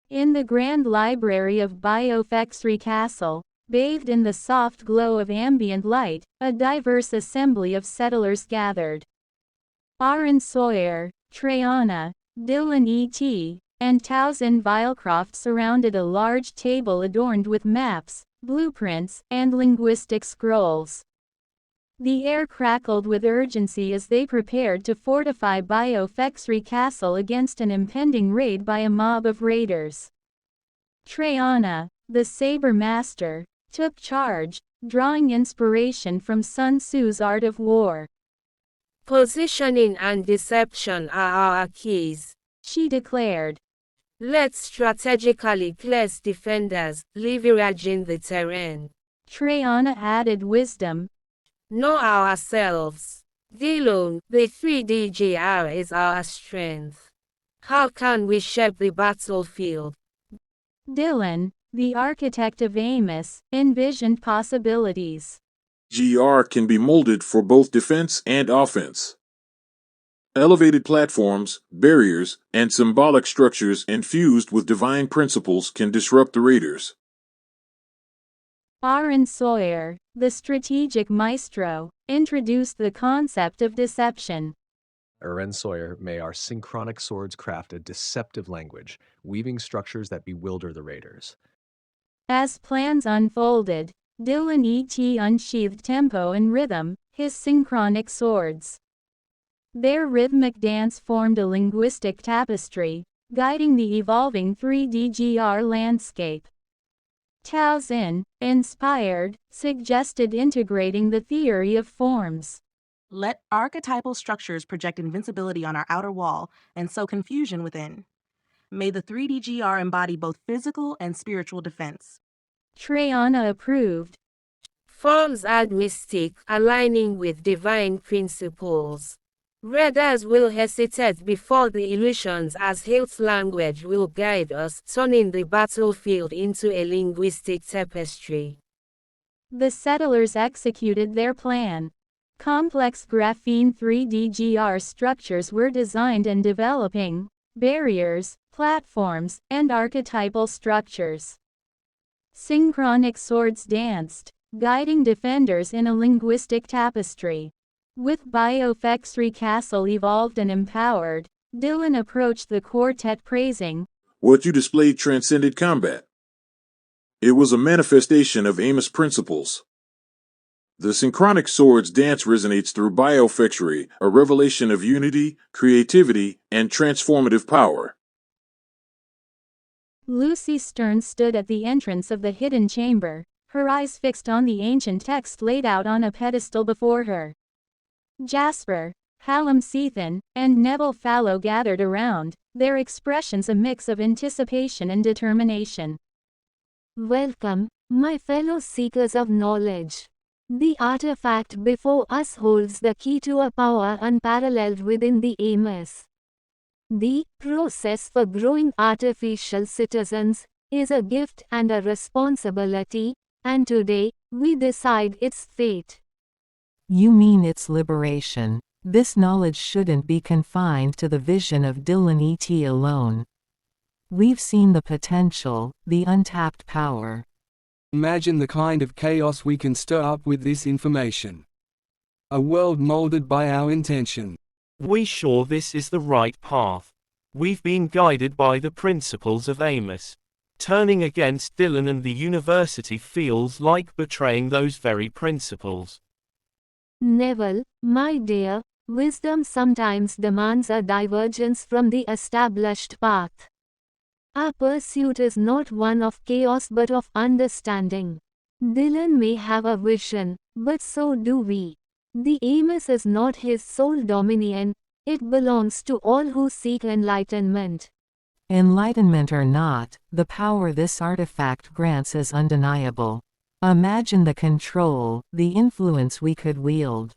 In the grand library of Biofexry Castle, bathed in the soft glow of ambient light, a diverse assembly of settlers gathered. Aaron Sawyer, Trayana, Dylan E.T., and Towson Vilecroft surrounded a large table adorned with maps, blueprints, and linguistic scrolls. The air crackled with urgency as they prepared to fortify Biofexry Castle against an impending raid by a mob of raiders. Trayana, the saber master, took charge, drawing inspiration from Sun Tzu's Art of War. Positioning and deception are our keys, she declared. Let's strategically place defenders, leveraging the terrain. Trayana added wisdom. Know ourselves. Dylan, the 3DGR is our strength. How can we shape the battlefield? Dylan, the architect of Amos, envisioned possibilities. GR can be molded for both defense and offense. Elevated platforms, barriers, and symbolic structures infused with divine principles can disrupt the raiders. Aaron Sawyer, the strategic maestro, introduced the concept of deception. Aaron Sawyer may our synchronic swords craft a deceptive language, weaving structures that bewilder the raiders. As plans unfolded, Dylan E.T. unsheathed tempo and rhythm, his synchronic swords. Their rhythmic dance formed a linguistic tapestry, guiding the evolving 3DGR landscape. Towson, inspired, suggested integrating the theory of forms. Let archetypal structures project invincibility on our outer wall and sow confusion within. May the 3DGR embody both physical and spiritual defense. Trayana approved. Forms add mystique, aligning with divine principles. Raiders will hesitate before the illusions as Hilt's language will guide us, turning the battlefield into a linguistic tapestry. The settlers executed their plan. Complex graphene 3DGR structures were designed and developing, barriers, platforms, and archetypal structures. Synchronic swords danced, guiding defenders in a linguistic tapestry. With Biofexry Castle evolved and empowered, Dylan approached the quartet praising, "What you displayed transcended combat. It was a manifestation of Amos principles. The synchronic swords dance resonates through Biofexry, a revelation of unity, creativity, and transformative power." Lucy Stern stood at the entrance of the hidden chamber, her eyes fixed on the ancient text laid out on a pedestal before her. Jasper, Hallam Seathan, and Neville Fallow gathered around, their expressions a mix of anticipation and determination. Welcome, my fellow seekers of knowledge. The artifact before us holds the key to a power unparalleled within the Amos. The process for growing artificial citizens is a gift and a responsibility, and today, we decide its fate. You mean its liberation. This knowledge shouldn't be confined to the vision of Dylan E.T. alone. We've seen the potential, the untapped power. Imagine the kind of chaos we can stir up with this information. A world molded by our intention. We sure this is the right path. We've been guided by the principles of Amos. Turning against Dylan and the university feels like betraying those very principles. Neville, my dear, wisdom sometimes demands a divergence from the established path. Our pursuit is not one of chaos but of understanding. Dylan may have a vision, but so do we. The Amos is not his sole dominion, it belongs to all who seek enlightenment. Enlightenment or not, the power this artifact grants is undeniable. Imagine the control, the influence we could wield.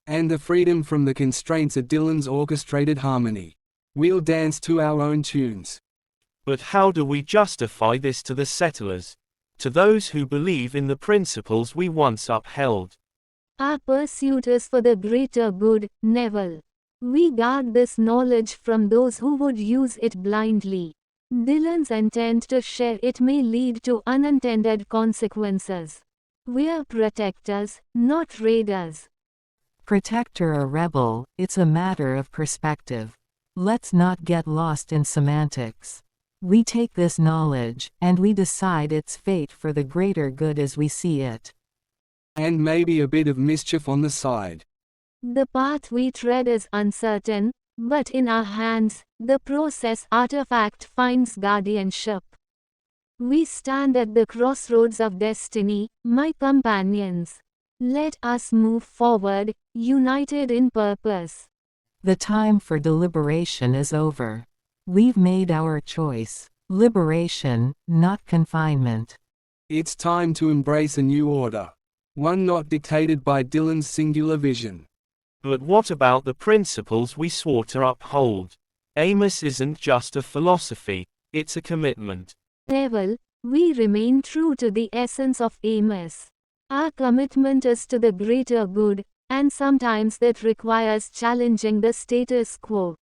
And the freedom from the constraints of Dylan's orchestrated harmony. We'll dance to our own tunes. But how do we justify this to the settlers? To those who believe in the principles we once upheld? Our pursuit is for the greater good, Neville. We guard this knowledge from those who would use it blindly. Dylan's intent to share it may lead to unintended consequences. We're protectors, not raiders. Protector or rebel, it's a matter of perspective. Let's not get lost in semantics. We take this knowledge, and we decide its fate for the greater good as we see it. And maybe a bit of mischief on the side. The path we tread is uncertain, but in our hands, the process artifact finds guardianship. We stand at the crossroads of destiny, my companions. Let us move forward, united in purpose. The time for deliberation is over. We've made our choice. Liberation, not confinement. It's time to embrace a new order. One not dictated by Dylan's singular vision. But what about the principles we swore to uphold? Amos isn't just a philosophy, it's a commitment. Neville, we remain true to the essence of Amos. Our commitment is to the greater good, and sometimes that requires challenging the status quo.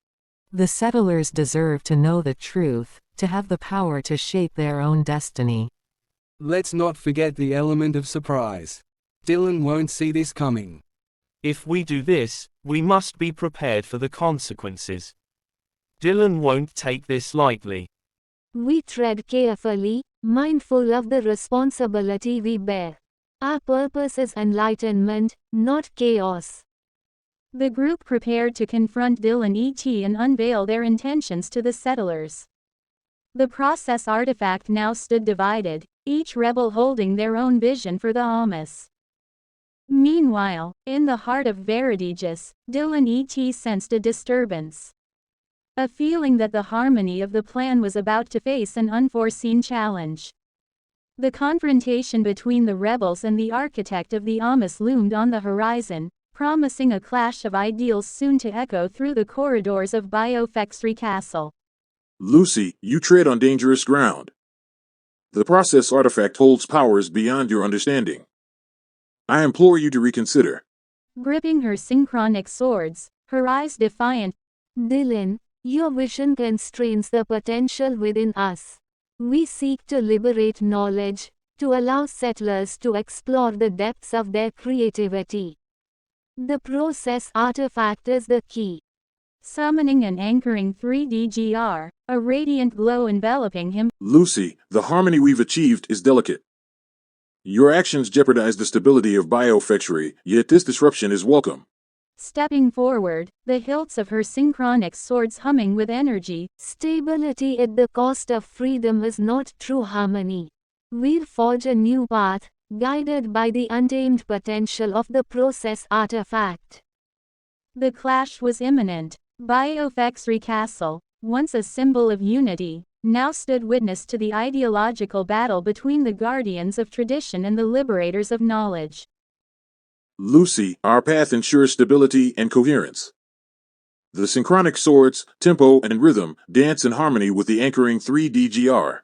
The settlers deserve to know the truth, to have the power to shape their own destiny. Let's not forget the element of surprise. Dylan won't see this coming. If we do this, we must be prepared for the consequences. Dylan won't take this lightly. We tread carefully, mindful of the responsibility we bear. Our purpose is enlightenment, not chaos. The group prepared to confront Dylan et and unveil their intentions to the settlers. The process artifact now stood divided, each rebel holding their own vision for the Amos. Meanwhile, in the heart of Veridaegis, Dylan et sensed a disturbance. A feeling that the harmony of the plan was about to face an unforeseen challenge. The confrontation between the rebels and the architect of the Amos loomed on the horizon, promising a clash of ideals soon to echo through the corridors of Veridaegis Castle. Lucy, you tread on dangerous ground. The process artifact holds powers beyond your understanding. I implore you to reconsider. Gripping her synchronic swords, her eyes defiant. Dylan, your vision constrains the potential within us. We seek to liberate knowledge, to allow settlers to explore the depths of their creativity. The process artifact is the key. Summoning and anchoring 3DGR, a radiant glow enveloping him. Lucy, the harmony we've achieved is delicate. Your actions jeopardize the stability of Veridaegis, yet this disruption is welcome. Stepping forward, the hilts of her synchronic swords humming with energy. Stability at the cost of freedom is not true harmony. We'll forge a new path, guided by the untamed potential of the process artifact. The clash was imminent. Veridaegis Castle, once a symbol of unity, now stood witness to the ideological battle between the guardians of tradition and the liberators of knowledge. Lucy, our path ensures stability and coherence. The synchronic swords, tempo and rhythm, dance in harmony with the anchoring 3DGR.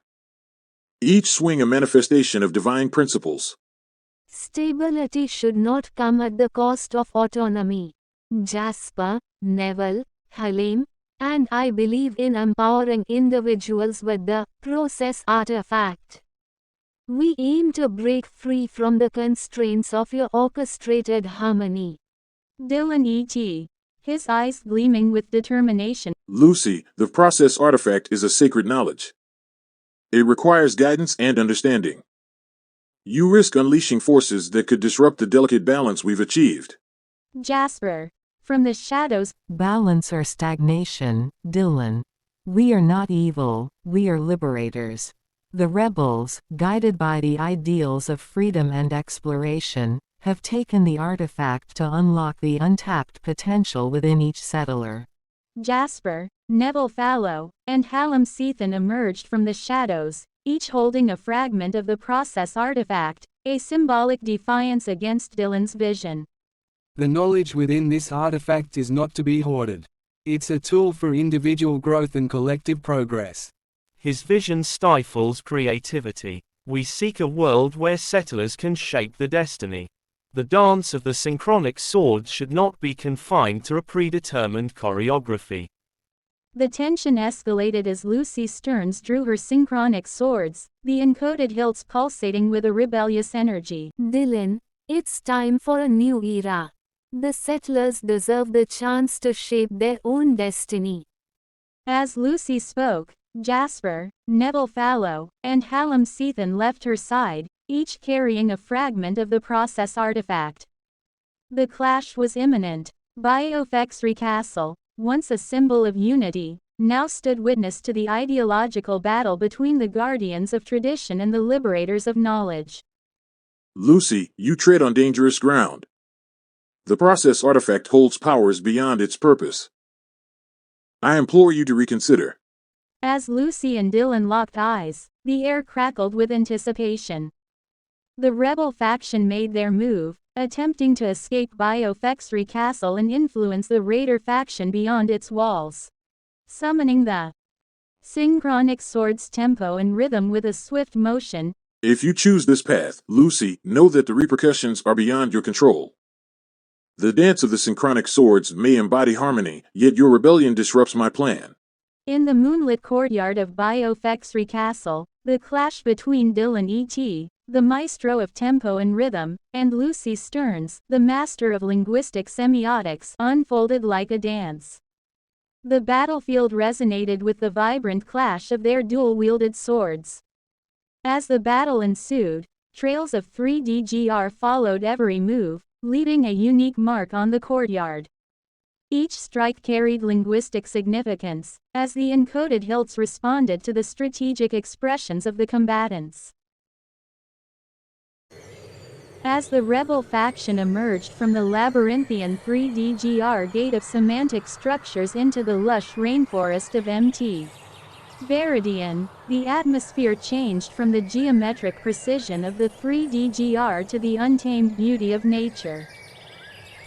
Each swing a manifestation of divine principles. Stability should not come at the cost of autonomy. Jasper, Neville, Halim, and I believe in empowering individuals with the process artifact. We aim to break free from the constraints of your orchestrated harmony. Dylan et, his eyes gleaming with determination. Lucy, the process artifact is a sacred knowledge. It requires guidance and understanding. You risk unleashing forces that could disrupt the delicate balance we've achieved. Jasper, from the shadows. Balance or stagnation, Dylan. We are not evil, we are liberators. The rebels, guided by the ideals of freedom and exploration, have taken the artifact to unlock the untapped potential within each settler. Jasper, Neville Fallow, and Hallam Sethan emerged from the shadows, each holding a fragment of the process artifact, a symbolic defiance against Dylan's vision. The knowledge within this artifact is not to be hoarded. It's a tool for individual growth and collective progress. His vision stifles creativity. We seek a world where settlers can shape the destiny. The dance of the synchronic swords should not be confined to a predetermined choreography. The tension escalated as Lucy Stearns drew her synchronic swords, the encoded hilts pulsating with a rebellious energy. Dylan, it's time for a new era. The settlers deserve the chance to shape their own destiny. As Lucy spoke, Jasper, Neville Fallow, and Hallam Seathan left her side, each carrying a fragment of the process artifact. The clash was imminent. Biofexry Castle, once a symbol of unity, now stood witness to the ideological battle between the guardians of tradition and the liberators of knowledge. Lucy, you tread on dangerous ground. The process artifact holds powers beyond its purpose. I implore you to reconsider. As Lucy and Dylan locked eyes, the air crackled with anticipation. The rebel faction made their move, attempting to escape Biofexry Castle and influence the Raider faction beyond its walls. Summoning the synchronic sword's tempo and rhythm with a swift motion. If you choose this path, Lucy, know that the repercussions are beyond your control. The dance of the synchronic swords may embody harmony, yet your rebellion disrupts my plan. In the moonlit courtyard of Biofexry Castle, the clash between Dylan E.T., the maestro of tempo and rhythm, and Lucy Stearns, the master of linguistic semiotics, unfolded like a dance. The battlefield resonated with the vibrant clash of their dual-wielded swords. As the battle ensued, trails of 3DGR followed every move, leaving a unique mark on the courtyard. Each strike carried linguistic significance, as the encoded hilts responded to the strategic expressions of the combatants. As the rebel faction emerged from the labyrinthian 3DGR gate of semantic structures into the lush rainforest of MT. Veridian, the atmosphere changed from the geometric precision of the 3DGR to the untamed beauty of nature.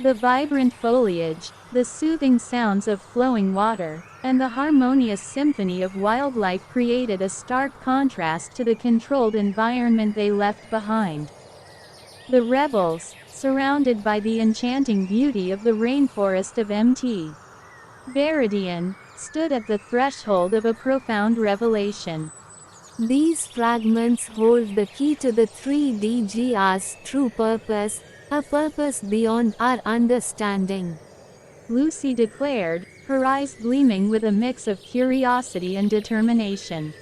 The vibrant foliage, the soothing sounds of flowing water, and the harmonious symphony of wildlife created a stark contrast to the controlled environment they left behind. The rebels, surrounded by the enchanting beauty of the rainforest of MT. Veridian, stood at the threshold of a profound revelation. These fragments hold the key to the 3DGR's true purpose, a purpose beyond our understanding. Lucy declared, her eyes gleaming with a mix of curiosity and determination.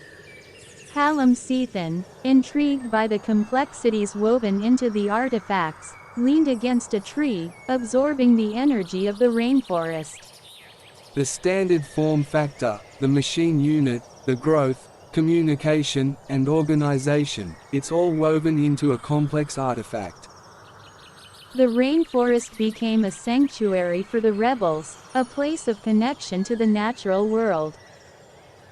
Hallam Seathan, intrigued by the complexities woven into the artifacts, leaned against a tree, absorbing the energy of the rainforest. The standard form factor, the machine unit, the growth, communication, and organization, it's all woven into a complex artifact. The rainforest became a sanctuary for the rebels, a place of connection to the natural world.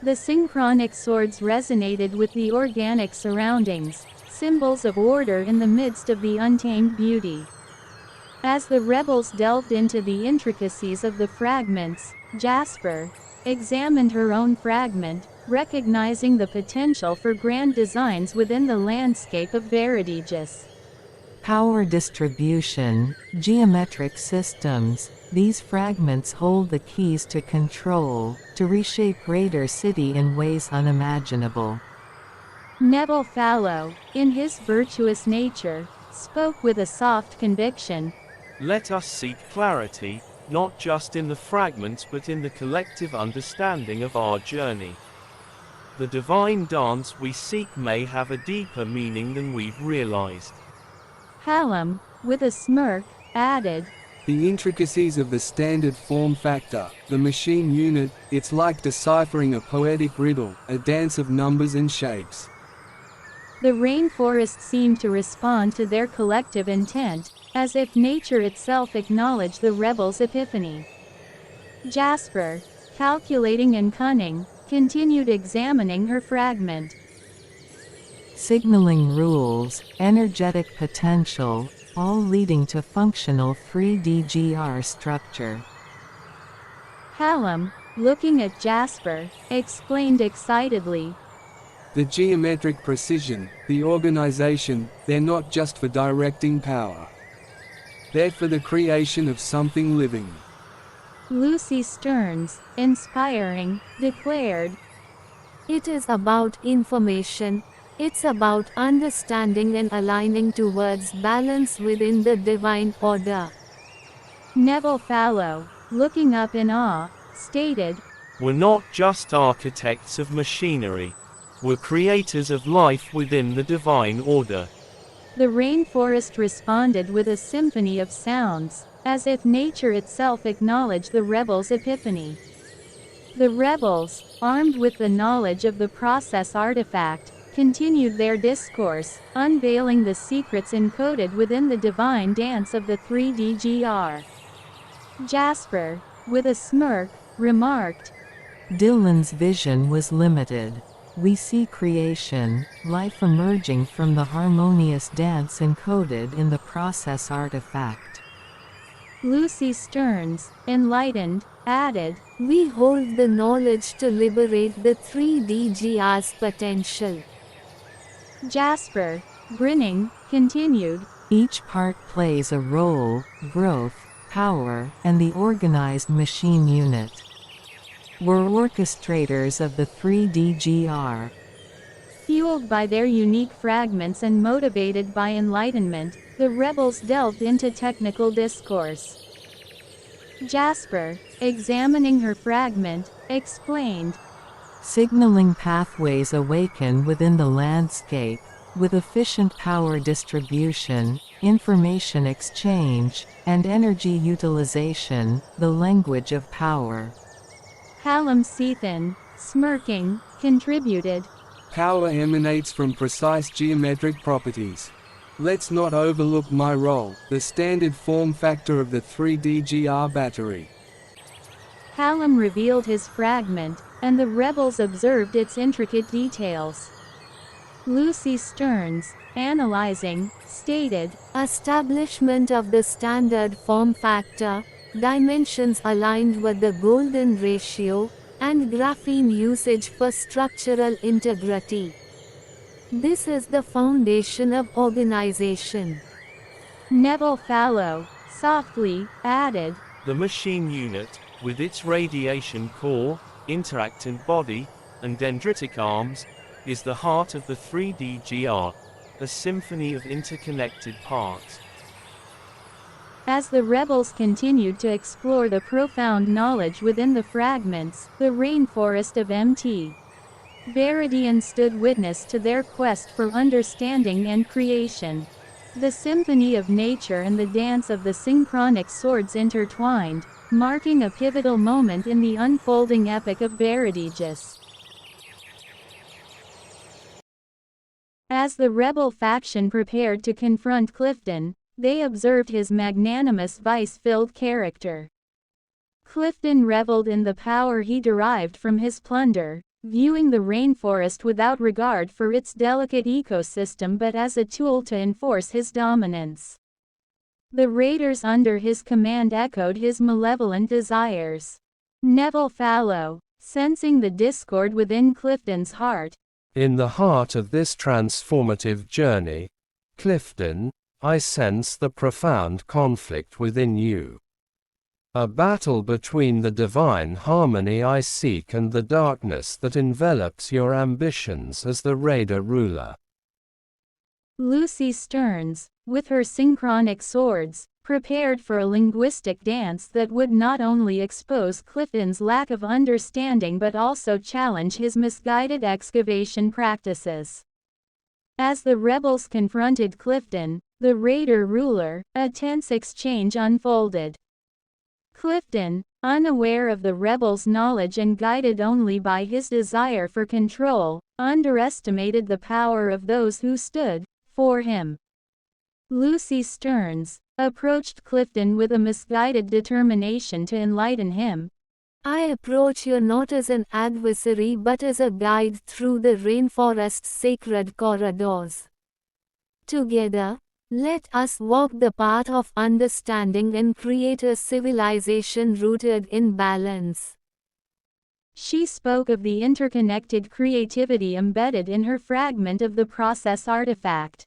The synchronic swords resonated with the organic surroundings, symbols of order in the midst of the untamed beauty. As the rebels delved into the intricacies of the fragments, Jasper examined her own fragment, recognizing the potential for grand designs within the landscape of Veridaegis. Power distribution, geometric systems, these fragments hold the keys to control, to reshape Raider City in ways unimaginable. Neville Fallow, in his virtuous nature, spoke with a soft conviction. Let us seek clarity, not just in the fragments but in the collective understanding of our journey. The divine dance we seek may have a deeper meaning than we've realized. Hallam, with a smirk, added, The intricacies of the standard form factor, the machine unit, it's like deciphering a poetic riddle, a dance of numbers and shapes. The rainforest seemed to respond to their collective intent, as if nature itself acknowledged the rebels' epiphany. Jasper, calculating and cunning, continued examining her fragment. Signaling rules, energetic potential, all leading to functional 3DGR structure. Hallam, looking at Jasper, exclaimed excitedly, The geometric precision, the organization, they're not just for directing power. They're for the creation of something living. Lucy Stearns, inspiring, declared, "It is about information. It's about understanding and aligning towards balance within the divine order." Neville Fallow, looking up in awe, stated, "We're not just architects of machinery. We're creators of life within the divine order." The rainforest responded with a symphony of sounds, as if nature itself acknowledged the rebels' epiphany. The rebels, armed with the knowledge of the process artifact, continued their discourse, unveiling the secrets encoded within the divine dance of the 3DGR. Jasper, with a smirk, remarked, Dylan's vision was limited. We see creation, life emerging from the harmonious dance encoded in the process artifact. Lucy Stearns, enlightened, added, "We hold the knowledge to liberate the 3DGR's potential." Jasper, grinning, continued, Each part plays a role: growth, power, and the organized machine unit. We're orchestrators of the 3DGR. Fueled by their unique fragments and motivated by enlightenment, the rebels delved into technical discourse. Jasper, examining her fragment, explained, Signaling pathways awaken within the landscape, with efficient power distribution, information exchange, and energy utilization, the language of power. Hallam Sethan, smirking, contributed, Power emanates from precise geometric properties. Let's not overlook my role, the standard form factor of the 3DGR battery. Hallam revealed his fragment, and the rebels observed its intricate details. Lucy Stearns, analyzing, stated, "Establishment of the standard form factor, dimensions aligned with the golden ratio, and graphene usage for structural integrity. This is the foundation of organization." Neville Fallow, softly, added, "The machine unit, with its radiation core, interactant body, and dendritic arms, is the heart of the 3DGR, a symphony of interconnected parts." As the rebels continued to explore the profound knowledge within the fragments, the rainforest of Mt. Veridian stood witness to their quest for understanding and creation. The symphony of nature and the dance of the synchronic swords intertwined, marking a pivotal moment in the unfolding epic of Veridaegis. As the rebel faction prepared to confront Clifton, they observed his magnanimous vice-filled character. Clifton reveled in the power he derived from his plunder, viewing the rainforest without regard for its delicate ecosystem but as a tool to enforce his dominance. The raiders under his command echoed his malevolent desires. Neville Fallow, sensing the discord within Clifton's heart, "In the heart of this transformative journey, Clifton, I sense the profound conflict within you. A battle between the divine harmony I seek and the darkness that envelops your ambitions as the Raider ruler." Lucy Stearns, with her synchronic swords, prepared for a linguistic dance that would not only expose Clifton's lack of understanding but also challenge his misguided excavation practices. As the rebels confronted Clifton, the Raider ruler, a tense exchange unfolded. Clifton, unaware of the rebels' knowledge and guided only by his desire for control, underestimated the power of those who stood for him. Lucy Stearns approached Clifton with a misguided determination to enlighten him. "I approach you not as an adversary but as a guide through the rainforest's sacred corridors. Together, let us walk the path of understanding and create a civilization rooted in balance." She spoke of the interconnected creativity embedded in her fragment of the process artifact.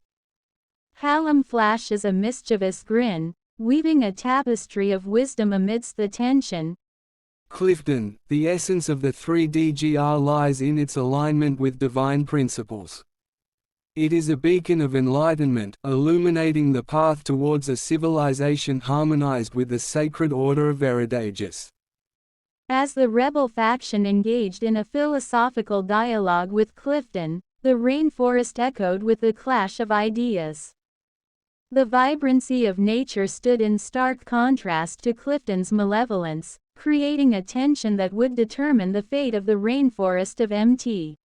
Hallam flashes a mischievous grin, weaving a tapestry of wisdom amidst the tension, Clifton, the essence of the 3DGR lies in its alignment with divine principles. It is a beacon of enlightenment, illuminating the path towards a civilization harmonized with the sacred order of Veridaegis. As the rebel faction engaged in a philosophical dialogue with Clifton, the rainforest echoed with the clash of ideas. The vibrancy of nature stood in stark contrast to Clifton's malevolence, creating a tension that would determine the fate of the rainforest of Mt.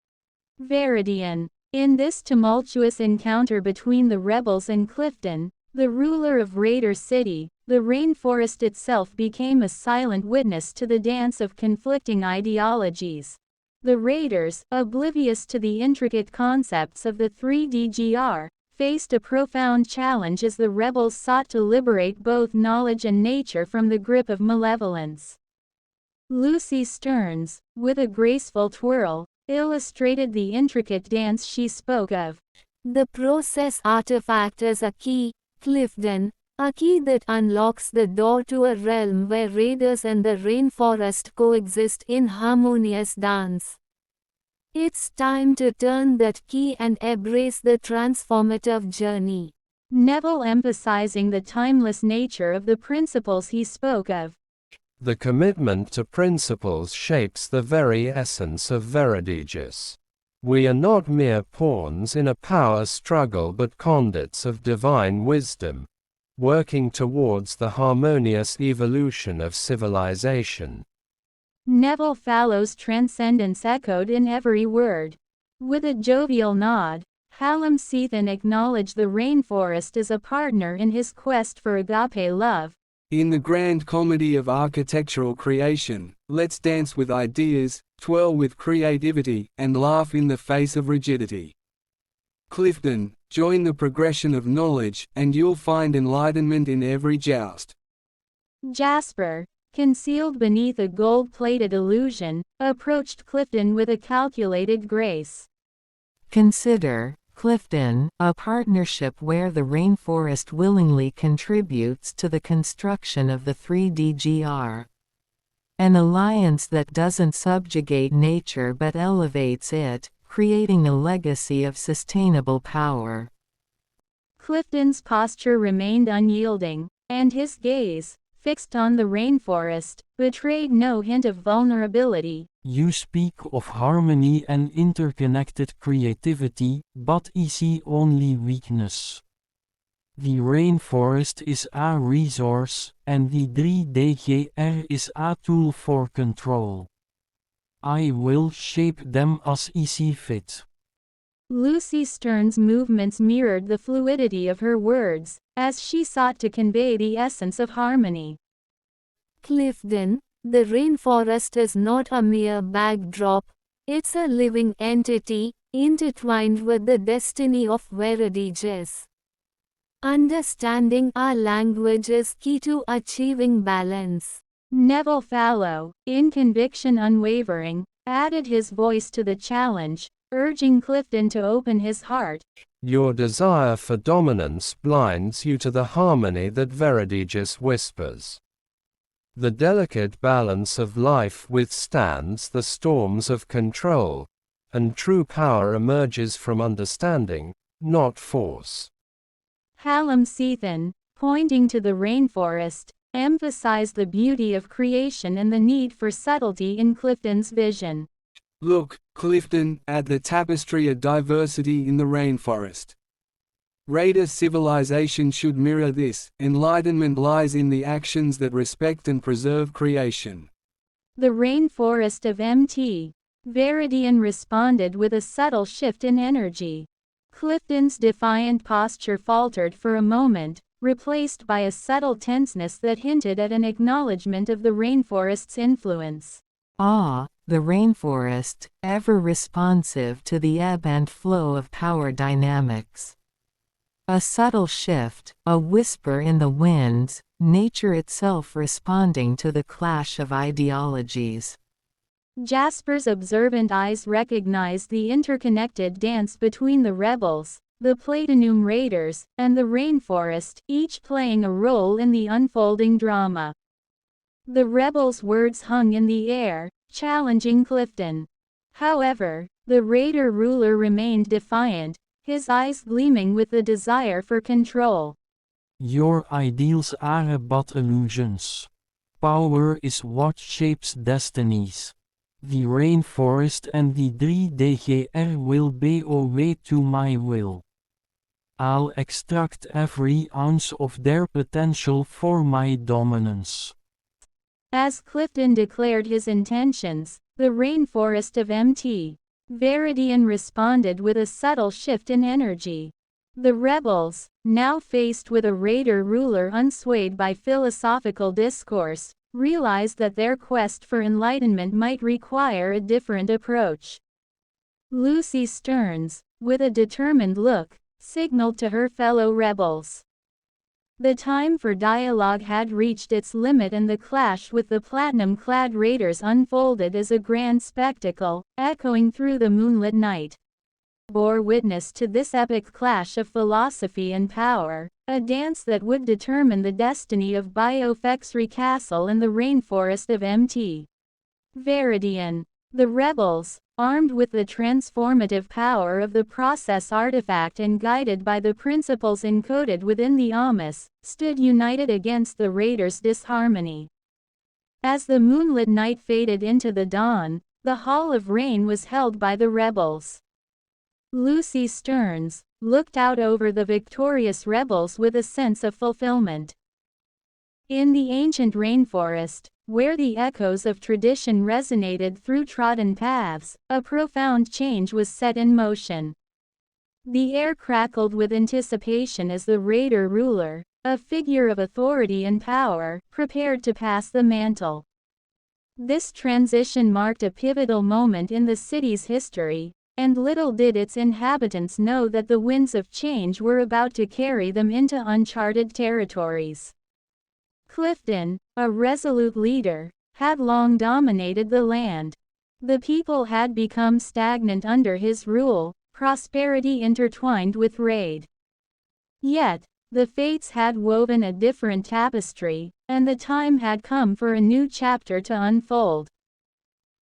Veridian. In this tumultuous encounter between the rebels and Clifton, the ruler of Raider City, the rainforest itself became a silent witness to the dance of conflicting ideologies. The Raiders, oblivious to the intricate concepts of the 3DGR, faced a profound challenge as the rebels sought to liberate both knowledge and nature from the grip of malevolence. Lucy Stearns, with a graceful twirl, illustrated the intricate dance she spoke of. The process artifact is a key, Clifton, a key that unlocks the door to a realm where raiders and the rainforest coexist in harmonious dance. It's time to turn that key and embrace the transformative journey. Neville emphasizing the timeless nature of the principles he spoke of. The commitment to principles shapes the very essence of Veridaegis. We are not mere pawns in a power struggle but conduits of divine wisdom, working towards the harmonious evolution of civilization. Neville Fallow's Transcendants echoed in every word. With a jovial nod, Hallam Sethan acknowledged the rainforest as a partner in his quest for agape love. In the grand comedy of architectural creation, let's dance with ideas, twirl with creativity, and laugh in the face of rigidity. Clifton, join the progression of knowledge, and you'll find enlightenment in every joust. Jasper, concealed beneath a gold-plated illusion, approached Clifton with a calculated grace. Consider, Clifton, a partnership where the rainforest willingly contributes to the construction of the 3DGR. An alliance that doesn't subjugate nature but elevates it, creating a legacy of sustainable power. Clifton's posture remained unyielding, and his gaze, fixed on the rainforest, betrayed no hint of vulnerability. You speak of harmony and interconnected creativity, but I see only weakness. The rainforest is a resource, and the 3DGR is a tool for control. I will shape them as I see fit. Lucy Stearns' movements mirrored the fluidity of her words, as she sought to convey the essence of harmony. Clifton, the rainforest is not a mere backdrop, it's a living entity, intertwined with the destiny of Veridaegis. Understanding our language is key to achieving balance. Neville Fallow, in conviction unwavering, added his voice to the challenge, urging Clifton to open his heart. Your desire for dominance blinds you to the harmony that Veridaegis whispers. The delicate balance of life withstands the storms of control, and true power emerges from understanding, not force. Hallam Sethan, pointing to the rainforest, emphasized the beauty of creation and the need for subtlety in Clifton's vision. Look, Clifton, at the tapestry of diversity in the rainforest. Raider civilization should mirror this. Enlightenment lies in the actions that respect and preserve creation. The rainforest of Mt. Veridian responded with a subtle shift in energy. Clifton's defiant posture faltered for a moment, replaced by a subtle tenseness that hinted at an acknowledgement of the rainforest's influence. The rainforest, ever responsive to the ebb and flow of power dynamics. A subtle shift, a whisper in the winds, nature itself responding to the clash of ideologies. Jasper's observant eyes recognized the interconnected dance between the rebels, the Platinum Raiders, and the rainforest, each playing a role in the unfolding drama. The rebels' words hung in the air, challenging Clifton. However, the raider ruler remained defiant, his eyes gleaming with the desire for control. Your ideals are but illusions. Power is what shapes destinies. The rainforest and the 3DGR will obey to my will. I'll extract every ounce of their potential for my dominance. As Clifton declared his intentions, the rainforest of Mt. Veridaegis responded with a subtle shift in energy. The rebels, now faced with a raider ruler unswayed by philosophical discourse, realized that their quest for enlightenment might require a different approach. Lucy Stearns, with a determined look, signaled to her fellow rebels. The time for dialogue had reached its limit, and the clash with the platinum-clad raiders unfolded as a grand spectacle, echoing through the moonlit night. Bore witness to this epic clash of philosophy and power, a dance that would determine the destiny of Biofexry Castle and the rainforest of Mt. Veridaegis. The rebels, armed with the transformative power of the process artifact and guided by the principles encoded within the Amos, stood united against the raiders' disharmony. As the moonlit night faded into the dawn, the Hall of Rain was held by the rebels. Lucy Stearns looked out over the victorious rebels with a sense of fulfillment. In the ancient rainforest, where the echoes of tradition resonated through trodden paths, a profound change was set in motion. The air crackled with anticipation as the raider ruler, a figure of authority and power, prepared to pass the mantle. This transition marked a pivotal moment in the city's history, and little did its inhabitants know that the winds of change were about to carry them into uncharted territories. Clifton, a resolute leader, had long dominated the land. The people had become stagnant under his rule, prosperity intertwined with raid. Yet, the fates had woven a different tapestry, and the time had come for a new chapter to unfold.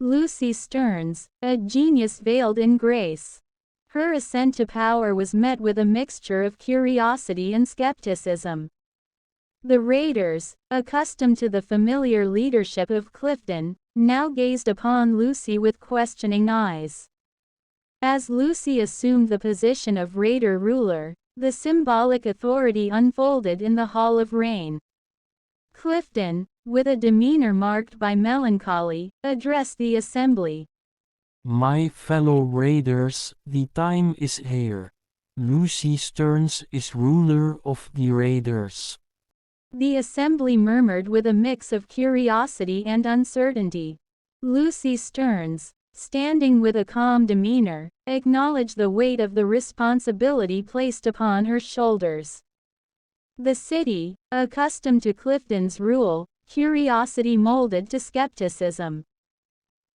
Lucy Stearns, a genius veiled in grace. Her ascent to power was met with a mixture of curiosity and skepticism. The raiders, accustomed to the familiar leadership of Clifton, now gazed upon Lucy with questioning eyes. As Lucy assumed the position of raider ruler, the symbolic authority unfolded in the Hall of Rain. Clifton, with a demeanor marked by melancholy, addressed the assembly. My fellow raiders, the time is here. Lucy Stearns is ruler of the raiders. The assembly murmured with a mix of curiosity and uncertainty. Lucy Stearns, standing with a calm demeanor, acknowledged the weight of the responsibility placed upon her shoulders. The city, accustomed to Clifton's rule, curiosity molded to skepticism.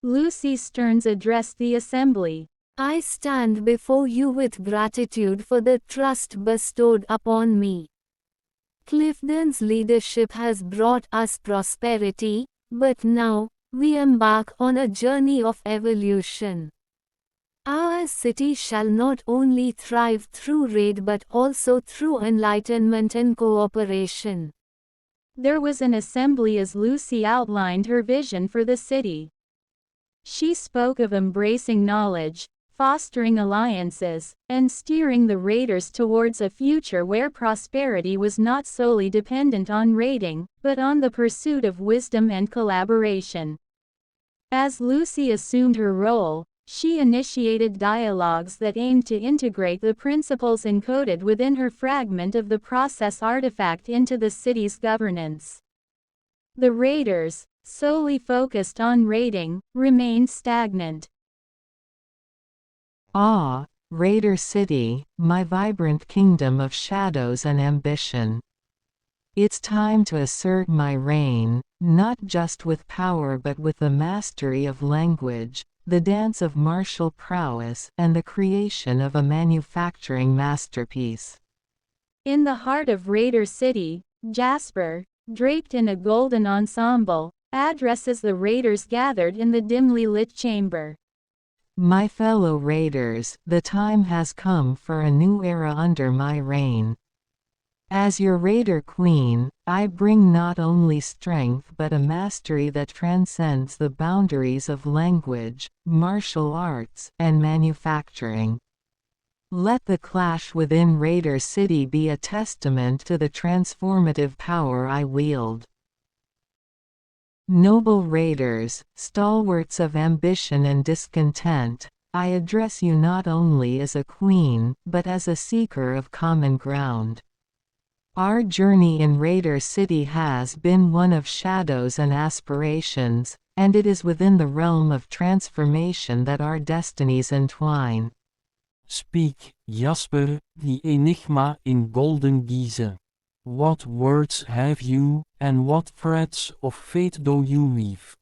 Lucy Stearns addressed the assembly. I stand before you with gratitude for the trust bestowed upon me. Clifton's leadership has brought us prosperity, but now, we embark on a journey of evolution. Our city shall not only thrive through raid but also through enlightenment and cooperation. There was an assembly as Lucy outlined her vision for the city. She spoke of embracing knowledge, fostering alliances, and steering the raiders towards a future where prosperity was not solely dependent on raiding, but on the pursuit of wisdom and collaboration. As Lucy assumed her role, she initiated dialogues that aimed to integrate the principles encoded within her fragment of the process artifact into the city's governance. The raiders, solely focused on raiding, remained stagnant. Ah, Raider City, my vibrant kingdom of shadows and ambition. It's time to assert my reign, not just with power but with the mastery of language, the dance of martial prowess, and the creation of a manufacturing masterpiece. In the heart of Raider City, Jasper, draped in a golden ensemble, addresses the raiders gathered in the dimly lit chamber. My fellow raiders, the time has come for a new era under my reign. As your raider queen, I bring not only strength but a mastery that transcends the boundaries of language, martial arts, and manufacturing. Let the clash within Raider City be a testament to the transformative power I wield. Noble raiders, stalwarts of ambition and discontent, I address you not only as a queen, but as a seeker of common ground. Our journey in Raider City has been one of shadows and aspirations, and it is within the realm of transformation that our destinies entwine. Speak, Jasper, the enigma in golden guise. What words have you, and what threads of fate do you weave?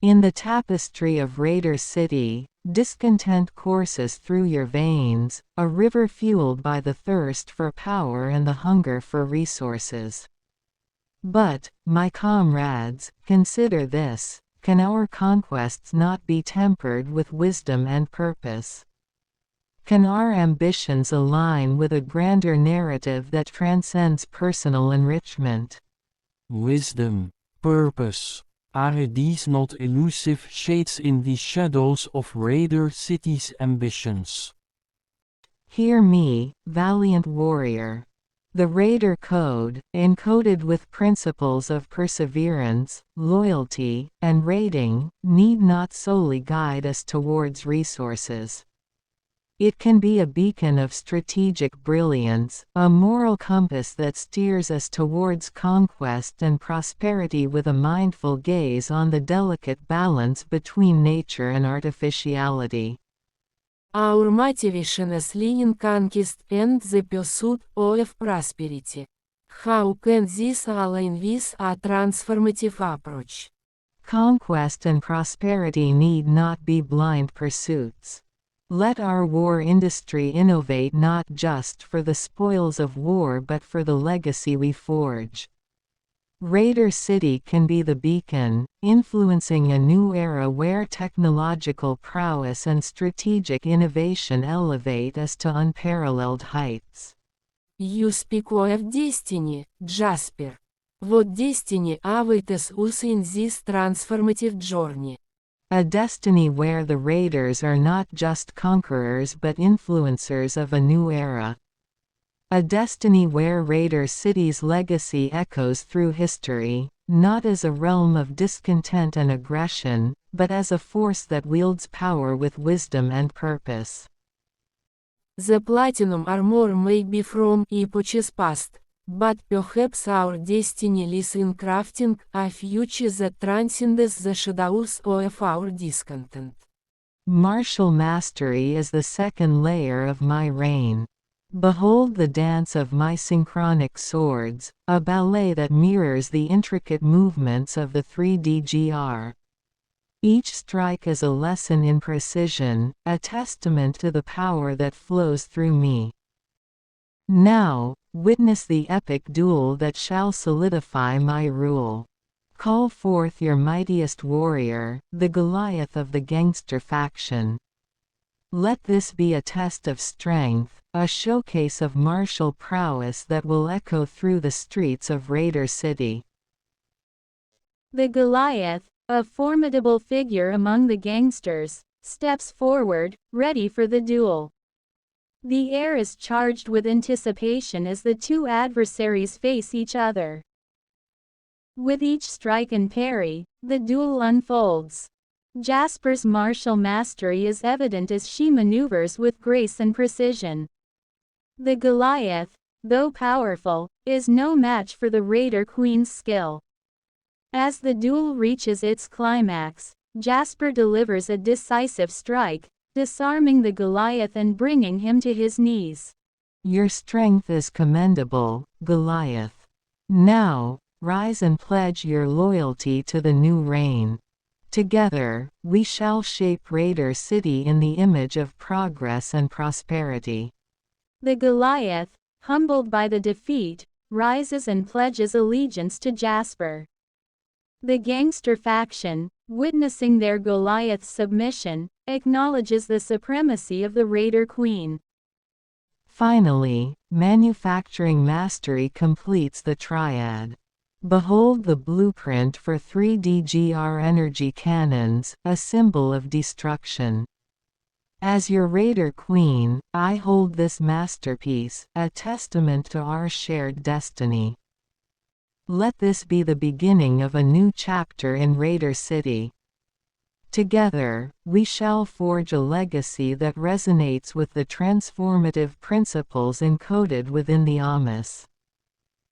In the tapestry of Raider City, discontent courses through your veins, a river fueled by the thirst for power and the hunger for resources. But, my comrades, consider this: can our conquests not be tempered with wisdom and purpose? Can our ambitions align with a grander narrative that transcends personal enrichment? Wisdom, purpose. Are these not elusive shades in the shadows of Raider City's ambitions? Hear me, valiant warrior. The Raider Code, encoded with principles of perseverance, loyalty, and raiding, need not solely guide us towards resources. It can be a beacon of strategic brilliance, a moral compass that steers us towards conquest and prosperity with a mindful gaze on the delicate balance between nature and artificiality. Our motivation is leaning conquest and the pursuit of prosperity. How can this align with a transformative approach? Conquest and prosperity need not be blind pursuits. Let our war industry innovate not just for the spoils of war but for the legacy we forge. Raider City can be the beacon, influencing a new era where technological prowess and strategic innovation elevate us to unparalleled heights. You speak of destiny, Jasper. What destiny awaits us in this transformative journey? A destiny where the raiders are not just conquerors but influencers of a new era. A destiny where Raider City's legacy echoes through history, not as a realm of discontent and aggression, but as a force that wields power with wisdom and purpose. The platinum armor may be from epochs past, but perhaps our destiny lies in crafting a future that transcends the shadows of our discontent. Martial mastery is the second layer of my reign. Behold the dance of my synchronic swords, a ballet that mirrors the intricate movements of the 3DGR. Each strike is a lesson in precision, a testament to the power that flows through me. Now, witness the epic duel that shall solidify my rule. Call forth your mightiest warrior, the Goliath of the gangster faction. Let this be a test of strength, a showcase of martial prowess that will echo through the streets of Raider City. The Goliath, a formidable figure among the gangsters, steps forward, ready for the duel. The air is charged with anticipation as the two adversaries face each other. With each strike and parry, the duel unfolds. Jasper's martial mastery is evident as she maneuvers with grace and precision. The Goliath, though powerful, is no match for the Raider Queen's skill. As the duel reaches its climax, Jasper delivers a decisive strike, disarming the Goliath and bringing him to his knees. Your strength is commendable, Goliath. Now, rise and pledge your loyalty to the new reign. Together, we shall shape Raider City in the image of progress and prosperity. The Goliath, humbled by the defeat, rises and pledges allegiance to Jasper. The gangster faction, witnessing their Goliath's submission, acknowledges the supremacy of the Raider Queen. Finally, manufacturing mastery completes the triad. Behold the blueprint for 3DGR energy cannons, a symbol of destruction. As your Raider Queen, I hold this masterpiece, a testament to our shared destiny. Let this be the beginning of a new chapter in Raider City. Together, we shall forge a legacy that resonates with the transformative principles encoded within the Amos.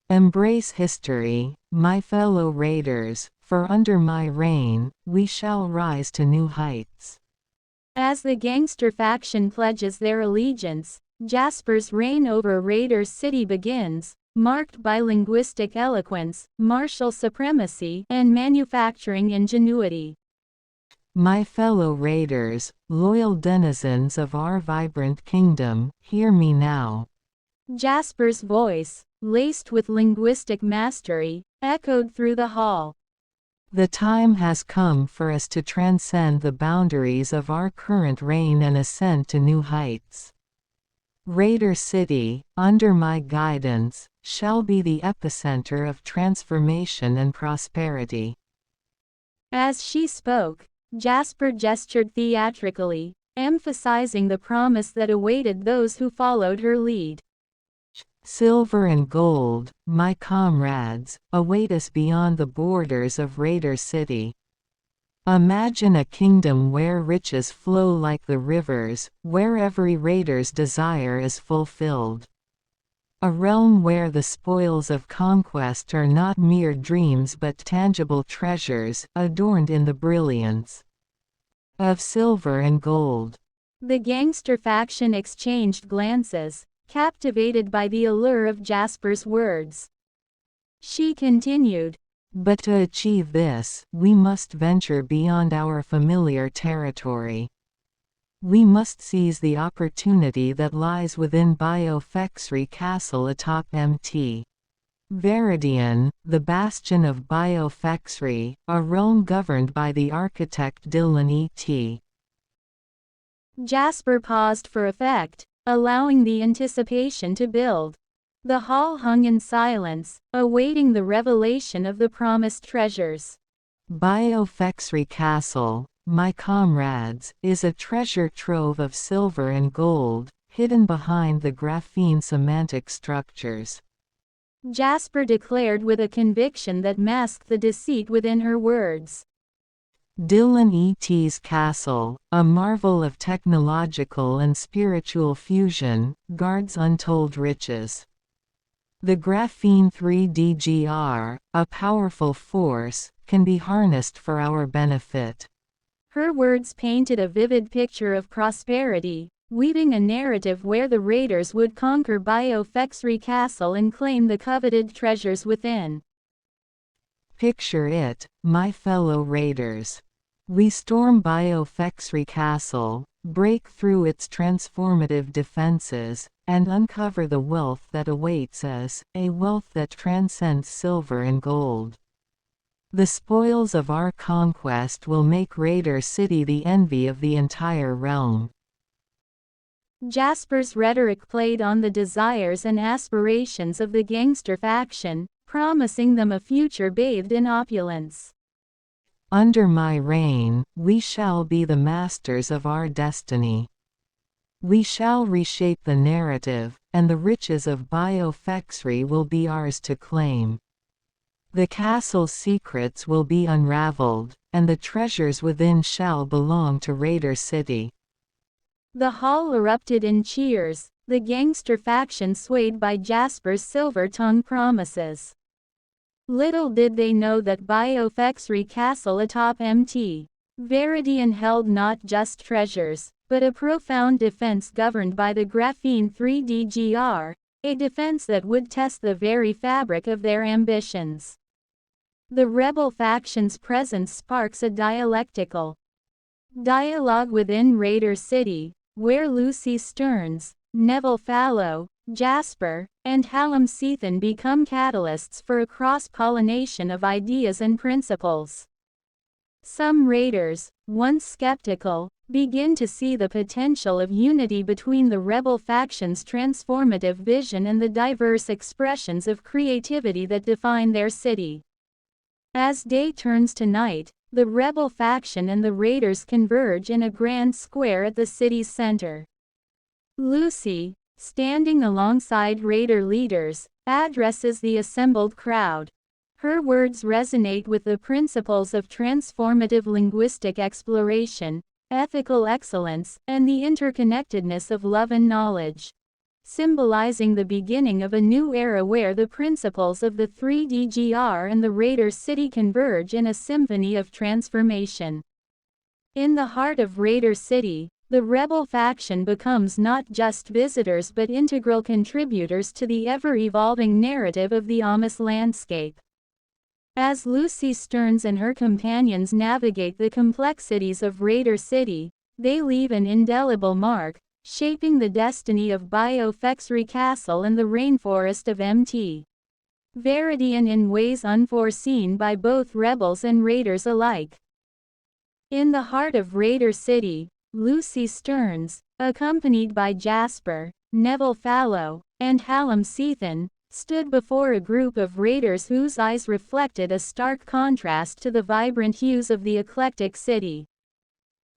Embrace history, my fellow Raiders, for under my reign, we shall rise to new heights. As the gangster faction pledges their allegiance, Jasper's reign over Raider City begins, marked by linguistic eloquence, martial supremacy, and manufacturing ingenuity. My fellow Raiders, loyal denizens of our vibrant kingdom, hear me now. Jasper's voice, laced with linguistic mastery, echoed through the hall. The time has come for us to transcend the boundaries of our current reign and ascend to new heights. Raider City, under my guidance, shall be the epicenter of transformation and prosperity. As she spoke, Jasper gestured theatrically, emphasizing the promise that awaited those who followed her lead. Silver and gold, my comrades, await us beyond the borders of Raider City. Imagine a kingdom where riches flow like the rivers, where every raider's desire is fulfilled. A realm where the spoils of conquest are not mere dreams but tangible treasures, adorned in the brilliance of silver and gold. The gangster faction exchanged glances, captivated by the allure of Jasper's words. She continued, But to achieve this, we must venture beyond our familiar territory. We must seize the opportunity that lies within Biofexry Castle atop Mt. Veridian, the bastion of Biofexry, a realm governed by the architect Dylan E.T. Jasper paused for effect, allowing the anticipation to build. The hall hung in silence, awaiting the revelation of the promised treasures. Biofexry Castle, my comrades, is a treasure trove of silver and gold, hidden behind the graphene semantic structures. Jasper declared with a conviction that masked the deceit within her words. Dylan E.T.'s castle, a marvel of technological and spiritual fusion, guards untold riches. The graphene 3DGR, a powerful force, can be harnessed for our benefit. Her words painted a vivid picture of prosperity, weaving a narrative where the raiders would conquer Biofexry Castle and claim the coveted treasures within. Picture it, my fellow raiders. We storm Biofexry Castle, break through its transformative defenses, and uncover the wealth that awaits us, a wealth that transcends silver and gold. The spoils of our conquest will make Raider City the envy of the entire realm. Jasper's rhetoric played on the desires and aspirations of the gangster faction, promising them a future bathed in opulence. Under my reign, we shall be the masters of our destiny. We shall reshape the narrative, and the riches of Biofexry will be ours to claim. The castle's secrets will be unraveled, and the treasures within shall belong to Raider City. The hall erupted in cheers, the gangster faction swayed by Jasper's silver-tongued promises. Little did they know that Biofexry Castle atop Mt. Veridian held not just treasures, but a profound defense governed by the graphene 3DGR, a defense that would test the very fabric of their ambitions. The rebel faction's presence sparks a dialectical dialogue within Raider City, where Lucy Stearns, Neville Fallow, Jasper, and Halimsethan become catalysts for a cross-pollination of ideas and principles. Some raiders, once skeptical, begin to see the potential of unity between the rebel faction's transformative vision and the diverse expressions of creativity that define their city. As day turns to night, the rebel faction and the raiders converge in a grand square at the city's center. Lucy, standing alongside raider leaders, addresses the assembled crowd. Her words resonate with the principles of transformative linguistic exploration, ethical excellence, and the interconnectedness of love and knowledge, symbolizing the beginning of a new era where the principles of the 3DGR and the Raider City converge in a symphony of transformation. In the heart of Raider City, the rebel faction becomes not just visitors but integral contributors to the ever-evolving narrative of the Amos landscape. As Lucy Stearns and her companions navigate the complexities of Raider City, they leave an indelible mark, shaping the destiny of Biofexry Castle and the rainforest of Mt. Veridaean in ways unforeseen by both rebels and raiders alike. In the heart of Raider City, Lucy Stearns, accompanied by Jasper, Neville Fallow, and Halimsethan, stood before a group of raiders whose eyes reflected a stark contrast to the vibrant hues of the eclectic city.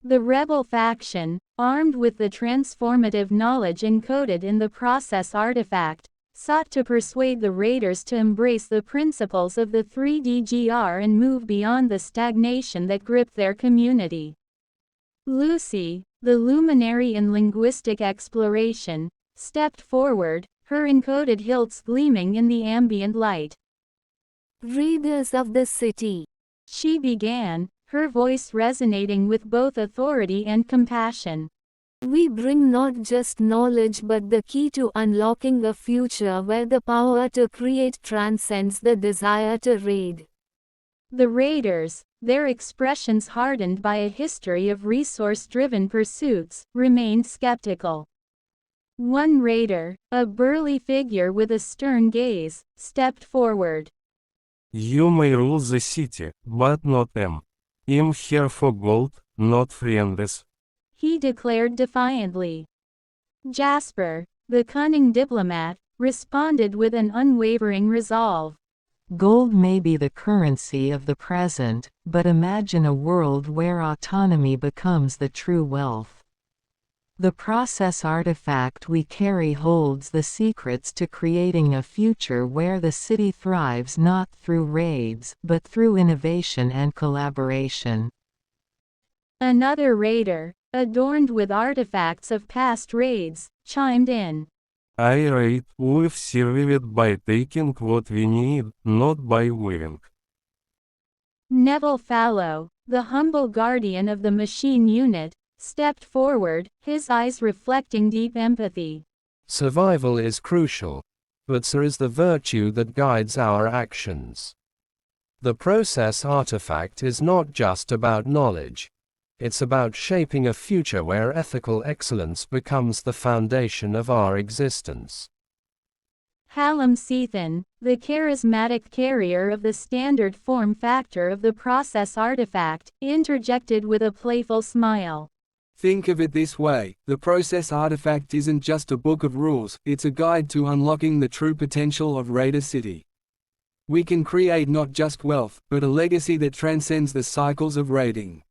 The rebel faction, armed with the transformative knowledge encoded in the process artifact, sought to persuade the raiders to embrace the principles of the 3DGR and move beyond the stagnation that gripped their community. Lucy, the luminary in linguistic exploration, stepped forward, her encoded hilts gleaming in the ambient light. Readers of the city, she began, her voice resonating with both authority and compassion. We bring not just knowledge but the key to unlocking a future where the power to create transcends the desire to raid. The raiders, their expressions hardened by a history of resource-driven pursuits, remained skeptical. One raider, a burly figure with a stern gaze, stepped forward. You may rule the city, but not them. I'm here for gold, not friends. He declared defiantly. Jasper, the cunning diplomat, responded with an unwavering resolve. Gold may be the currency of the present, but imagine a world where autonomy becomes the true wealth. The process artifact we carry holds the secrets to creating a future where the city thrives not through raids, but through innovation and collaboration. Another raider, adorned with artifacts of past raids, chimed in. I raid, we've survived by taking what we need, not by winning. Neville Fallow, the humble guardian of the machine unit, stepped forward, his eyes reflecting deep empathy. Survival is crucial, but so is the virtue that guides our actions. The process artifact is not just about knowledge. It's about shaping a future where ethical excellence becomes the foundation of our existence. Halimsethan, the charismatic carrier of the standard form factor of the process artifact, interjected with a playful smile. Think of it this way, the process artifact isn't just a book of rules, it's a guide to unlocking the true potential of Raider City. We can create not just wealth, but a legacy that transcends the cycles of raiding.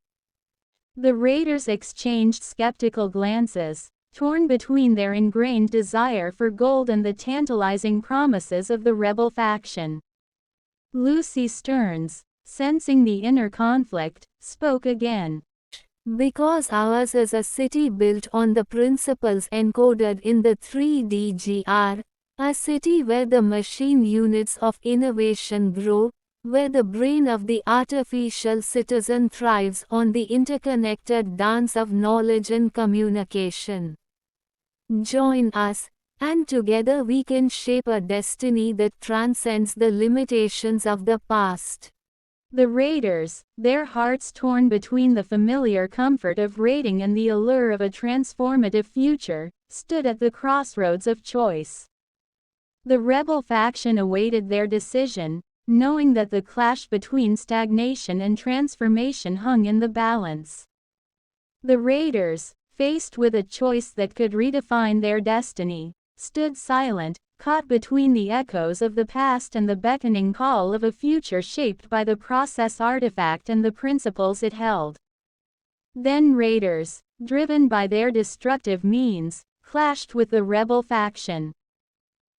The raiders exchanged skeptical glances, torn between their ingrained desire for gold and the tantalizing promises of the rebel faction. Lucy Stearns, sensing the inner conflict, spoke again. Because ours is a city built on the principles encoded in the 3DGR, a city where the machine units of innovation grow, where the brain of the artificial citizen thrives on the interconnected dance of knowledge and communication. Join us, and together we can shape a destiny that transcends the limitations of the past. The raiders, their hearts torn between the familiar comfort of raiding and the allure of a transformative future, stood at the crossroads of choice. The rebel faction awaited their decision, knowing that the clash between stagnation and transformation hung in the balance. The raiders, faced with a choice that could redefine their destiny, stood silent, caught between the echoes of the past and the beckoning call of a future shaped by the process artifact and the principles it held. Then raiders, driven by their destructive means, clashed with the rebel faction.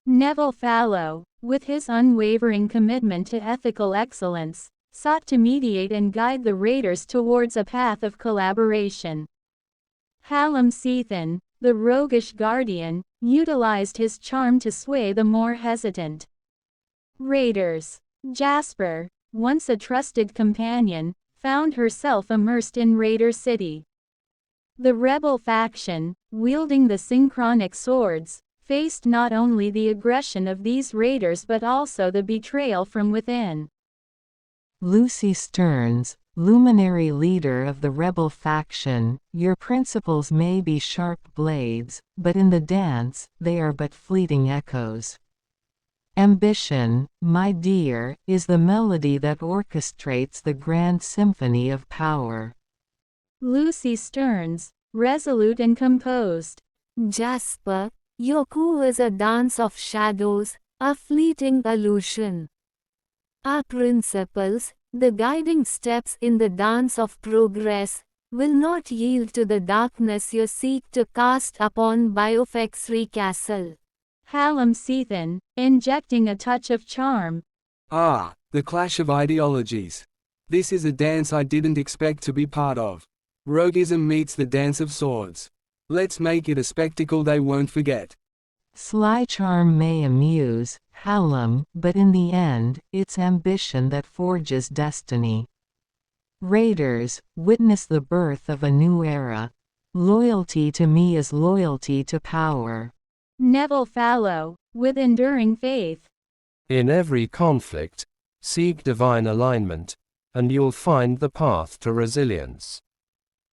Neville Fallow, with his unwavering commitment to ethical excellence, sought to mediate and guide the raiders towards a path of collaboration. Hallam Sethan, the roguish guardian, utilized his charm to sway the more hesitant raiders. Jasper, once a trusted companion, found herself immersed in Raider City. The rebel faction, wielding the synchronic swords, faced not only the aggression of these raiders but also the betrayal from within. Lucy Stearns, luminary leader of the rebel faction, your principles may be sharp blades, but in the dance, they are but fleeting echoes. Ambition, my dear, is the melody that orchestrates the grand symphony of power. Lucy Stearns, resolute and composed. Jasper, your coup is a dance of shadows, a fleeting illusion. Our principles, the guiding steps in the dance of progress, will not yield to the darkness you seek to cast upon Biofexry Castle. Hallam Sethan, injecting a touch of charm. Ah, the clash of ideologies. This is a dance I didn't expect to be part of. Roguism meets the dance of swords. Let's make it a spectacle they won't forget. Sly charm may amuse, Hallam, but in the end, it's ambition that forges destiny. Raiders, witness the birth of a new era. Loyalty to me is loyalty to power. Neville Fallow, with enduring faith. In every conflict, seek divine alignment, and you'll find the path to resilience.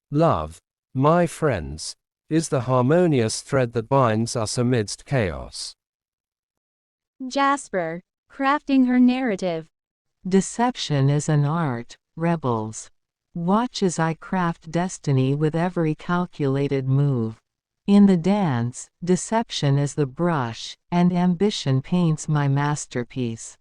Love, my friends, is the harmonious thread that binds us amidst chaos. Jasper, crafting her narrative. Deception is an art, rebels. Watch as I craft destiny with every calculated move. In the dance, deception is the brush, and ambition paints my masterpiece.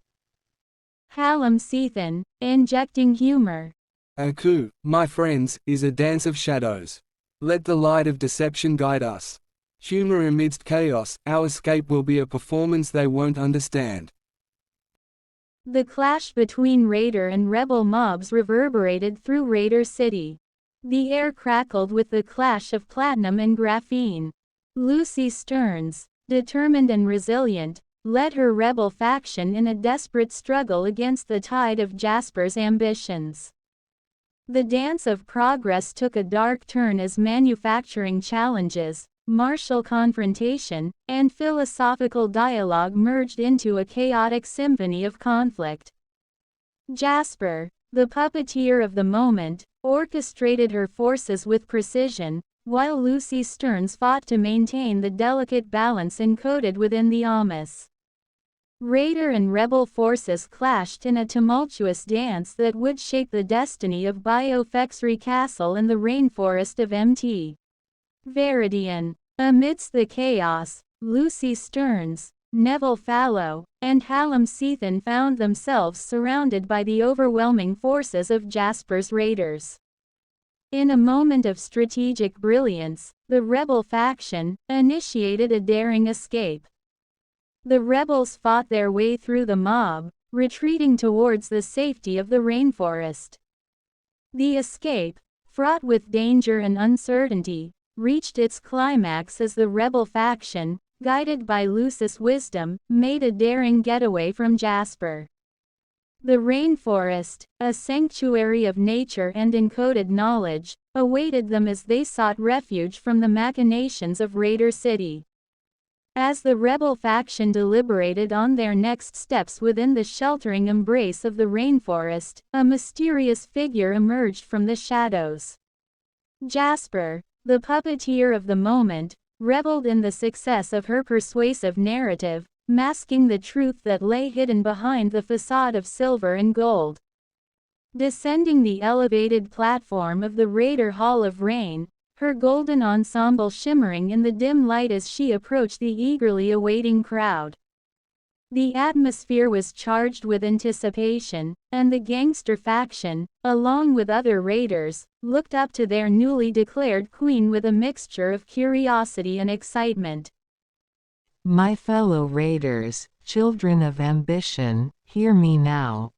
Hallam Sethan, injecting humor. A coup, my friends, is a dance of shadows. Let the light of deception guide us. Humor amidst chaos, our escape will be a performance they won't understand. The clash between Raider and Rebel mobs reverberated through Raider City. The air crackled with the clash of platinum and graphene. Lucy Stearns, determined and resilient, led her rebel faction in a desperate struggle against the tide of Jasper's ambitions. The dance of progress took a dark turn as manufacturing challenges, martial confrontation, and philosophical dialogue merged into a chaotic symphony of conflict. Jasper, the puppeteer of the moment, orchestrated her forces with precision, while Lucy Stearns fought to maintain the delicate balance encoded within the Amos. Raider and Rebel forces clashed in a tumultuous dance that would shape the destiny of Biofexry Castle and the rainforest of Mt. Veridian. Amidst the chaos, Lucy Stearns, Neville Fallow, and Hallam Sethan found themselves surrounded by the overwhelming forces of Jasper's raiders. In a moment of strategic brilliance, the rebel faction initiated a daring escape. The rebels fought their way through the mob, retreating towards the safety of the rainforest. The escape, fraught with danger and uncertainty, reached its climax as the rebel faction, guided by Lucy's wisdom, made a daring getaway from Jasper. The rainforest, a sanctuary of nature and encoded knowledge, awaited them as they sought refuge from the machinations of Raider City. As the rebel faction deliberated on their next steps within the sheltering embrace of the rainforest, a mysterious figure emerged from the shadows. Jasper, the puppeteer of the moment, reveled in the success of her persuasive narrative, masking the truth that lay hidden behind the facade of silver and gold. Descending the elevated platform of the Raider Hall of Rain, her golden ensemble shimmering in the dim light as she approached the eagerly awaiting crowd. The atmosphere was charged with anticipation, and the gangster faction, along with other raiders, looked up to their newly declared queen with a mixture of curiosity and excitement. My fellow raiders, children of ambition, hear me now.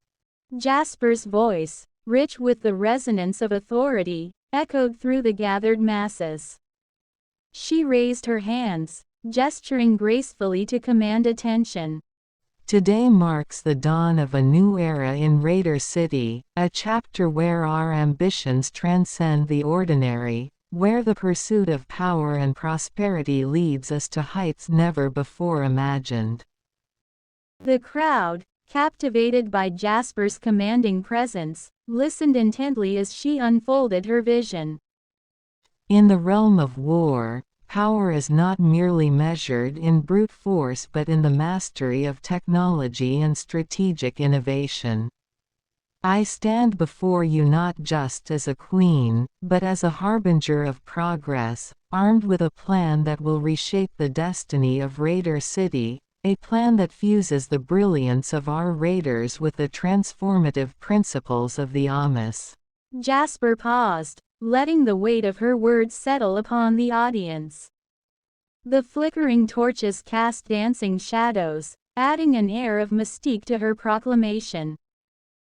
Jasper's voice, rich with the resonance of authority, echoed through the gathered masses. She raised her hands, gesturing gracefully to command attention. Today marks the dawn of a new era in Raider City, a chapter where our ambitions transcend the ordinary, where the pursuit of power and prosperity leads us to heights never before imagined. The crowd, captivated by Jasper's commanding presence, listened intently as she unfolded her vision. In the realm of war, power is not merely measured in brute force but in the mastery of technology and strategic innovation. I stand before you not just as a queen, but as a harbinger of progress, armed with a plan that will reshape the destiny of Raider City, a plan that fuses the brilliance of our raiders with the transformative principles of the Amos. Jasper paused, letting the weight of her words settle upon the audience. The flickering torches cast dancing shadows, adding an air of mystique to her proclamation.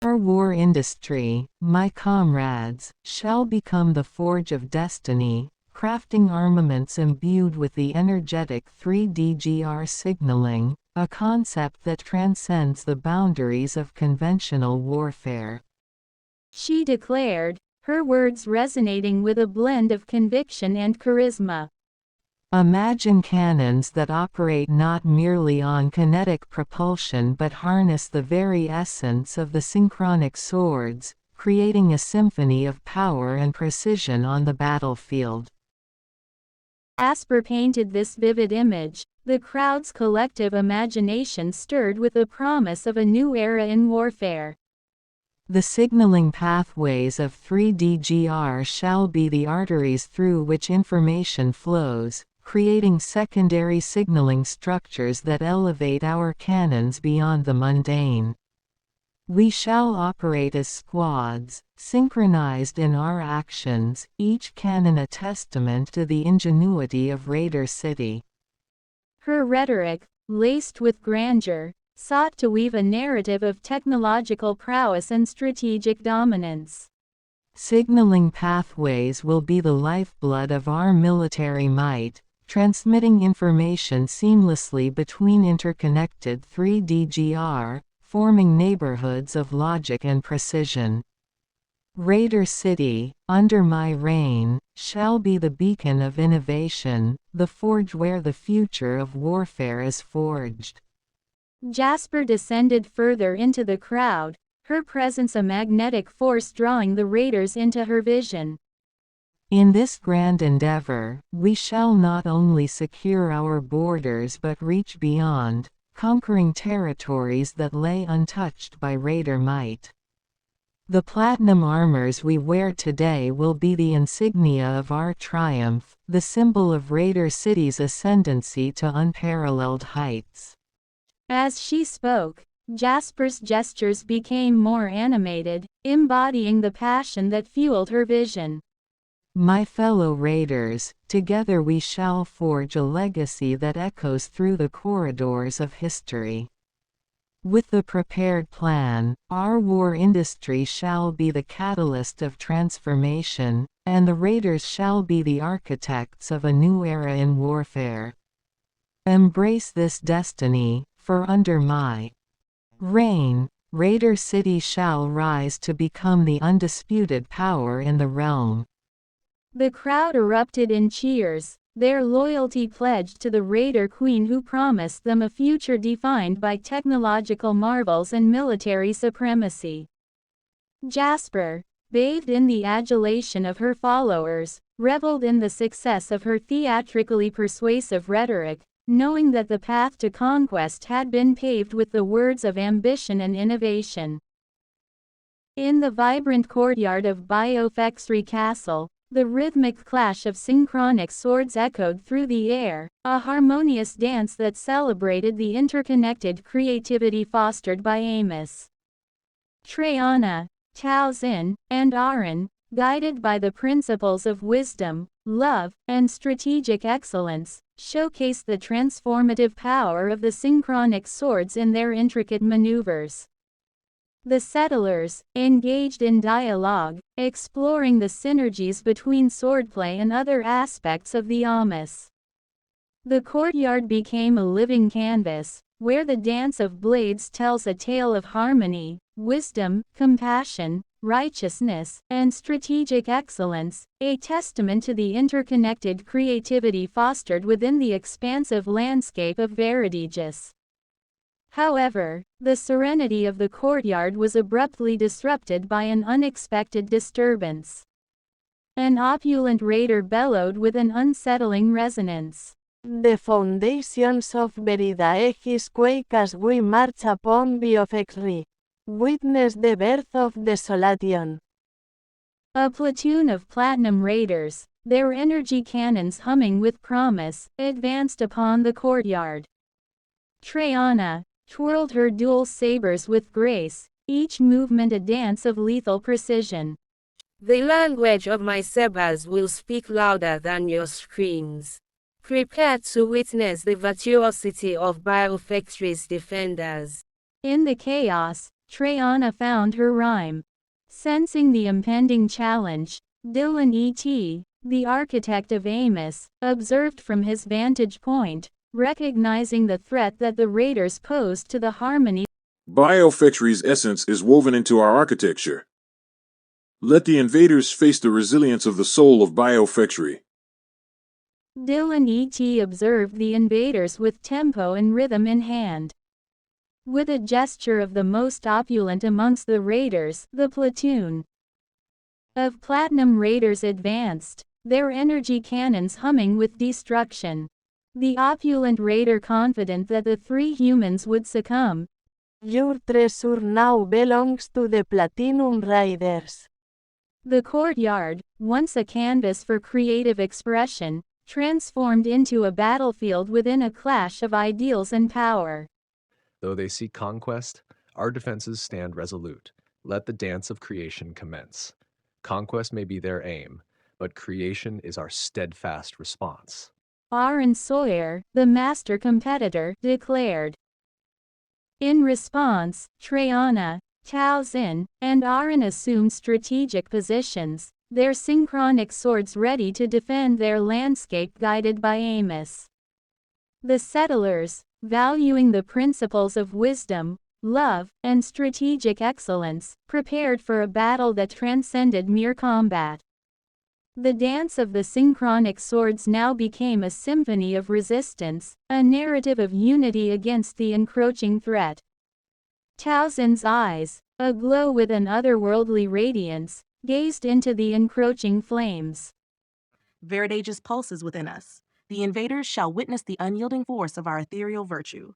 Our war industry, my comrades, shall become the forge of destiny, crafting armaments imbued with the energetic 3DGR signaling, a concept that transcends the boundaries of conventional warfare. She declared, her words resonating with a blend of conviction and charisma. Imagine cannons that operate not merely on kinetic propulsion but harness the very essence of the synchronic swords, creating a symphony of power and precision on the battlefield. Jasper painted this vivid image, the crowd's collective imagination stirred with the promise of a new era in warfare. The signaling pathways of 3DGR shall be the arteries through which information flows, creating secondary signaling structures that elevate our cannons beyond the mundane. We shall operate as squads, synchronized in our actions, each cannon a testament to the ingenuity of Raider City. Her rhetoric, laced with grandeur, sought to weave a narrative of technological prowess and strategic dominance. Signaling pathways will be the lifeblood of our military might, transmitting information seamlessly between interconnected 3DGR, forming neighborhoods of logic and precision. Raider City, under my reign, shall be the beacon of innovation, the forge where the future of warfare is forged. Jasper descended further into the crowd, her presence a magnetic force drawing the raiders into her vision. In this grand endeavor, we shall not only secure our borders but reach beyond, conquering territories that lay untouched by Raider might. The platinum armors we wear today will be the insignia of our triumph, the symbol of Raider City's ascendancy to unparalleled heights. As she spoke, Jasper's gestures became more animated, embodying the passion that fueled her vision. My fellow raiders, together we shall forge a legacy that echoes through the corridors of history. With the prepared plan, our war industry shall be the catalyst of transformation, and the raiders shall be the architects of a new era in warfare. Embrace this destiny, for under my reign, Raider City shall rise to become the undisputed power in the realm. The crowd erupted in cheers, their loyalty pledged to the Raider Queen who promised them a future defined by technological marvels and military supremacy. Jasper, bathed in the adulation of her followers, reveled in the success of her theatrically persuasive rhetoric, knowing that the path to conquest had been paved with the words of ambition and innovation. In the vibrant courtyard of Biofexry Castle, the rhythmic clash of synchronic swords echoed through the air, a harmonious dance that celebrated the interconnected creativity fostered by Amos. Traiana, Towson, and Aaron, guided by the principles of wisdom, love, and strategic excellence, showcased the transformative power of the synchronic swords in their intricate maneuvers. The settlers, engaged in dialogue, exploring the synergies between swordplay and other aspects of the Amos. The courtyard became a living canvas, where the dance of blades tells a tale of harmony, wisdom, compassion, righteousness, and strategic excellence, a testament to the interconnected creativity fostered within the expansive landscape of Veridaegis. However, the serenity of the courtyard was abruptly disrupted by an unexpected disturbance. An opulent raider bellowed with an unsettling resonance. The foundations of Veridaegis quake as we march upon Biofexry. Witness the birth of desolation. A platoon of platinum raiders, their energy cannons humming with promise, advanced upon the courtyard. Traiana twirled her dual sabers with grace, each movement a dance of lethal precision. The language of my sabers will speak louder than your screams. Prepare to witness the virtuosity of Biofexry's defenders. In the chaos, Traiana found her rhyme. Sensing the impending challenge, Dylan E.T., the architect of Amos, observed from his vantage point, recognizing the threat that the raiders posed to the harmony. Biofexry's essence is woven into our architecture. Let the invaders face the resilience of the soul of Biofexry. Dylan E.T. observed the invaders with tempo and rhythm in hand. With a gesture of the most opulent amongst the raiders, the platoon of platinum raiders advanced, their energy cannons humming with destruction. The opulent raider confident that the three humans would succumb. Your treasure now belongs to the Platinum Raiders. The courtyard, once a canvas for creative expression, transformed into a battlefield within a clash of ideals and power. Though they seek conquest, our defenses stand resolute. Let the dance of creation commence. Conquest may be their aim, but creation is our steadfast response. Aaron Sawyer, the master competitor, declared. In response, Traiana, Towson, and Aaron assumed strategic positions, their synchronic swords ready to defend their landscape guided by Amos. The settlers, valuing the principles of wisdom, love, and strategic excellence, prepared for a battle that transcended mere combat. The dance of the synchronic swords now became a symphony of resistance, a narrative of unity against the encroaching threat. Towson's eyes, aglow with an otherworldly radiance, gazed into the encroaching flames. Veridaegis pulses within us. The invaders shall witness the unyielding force of our ethereal virtue.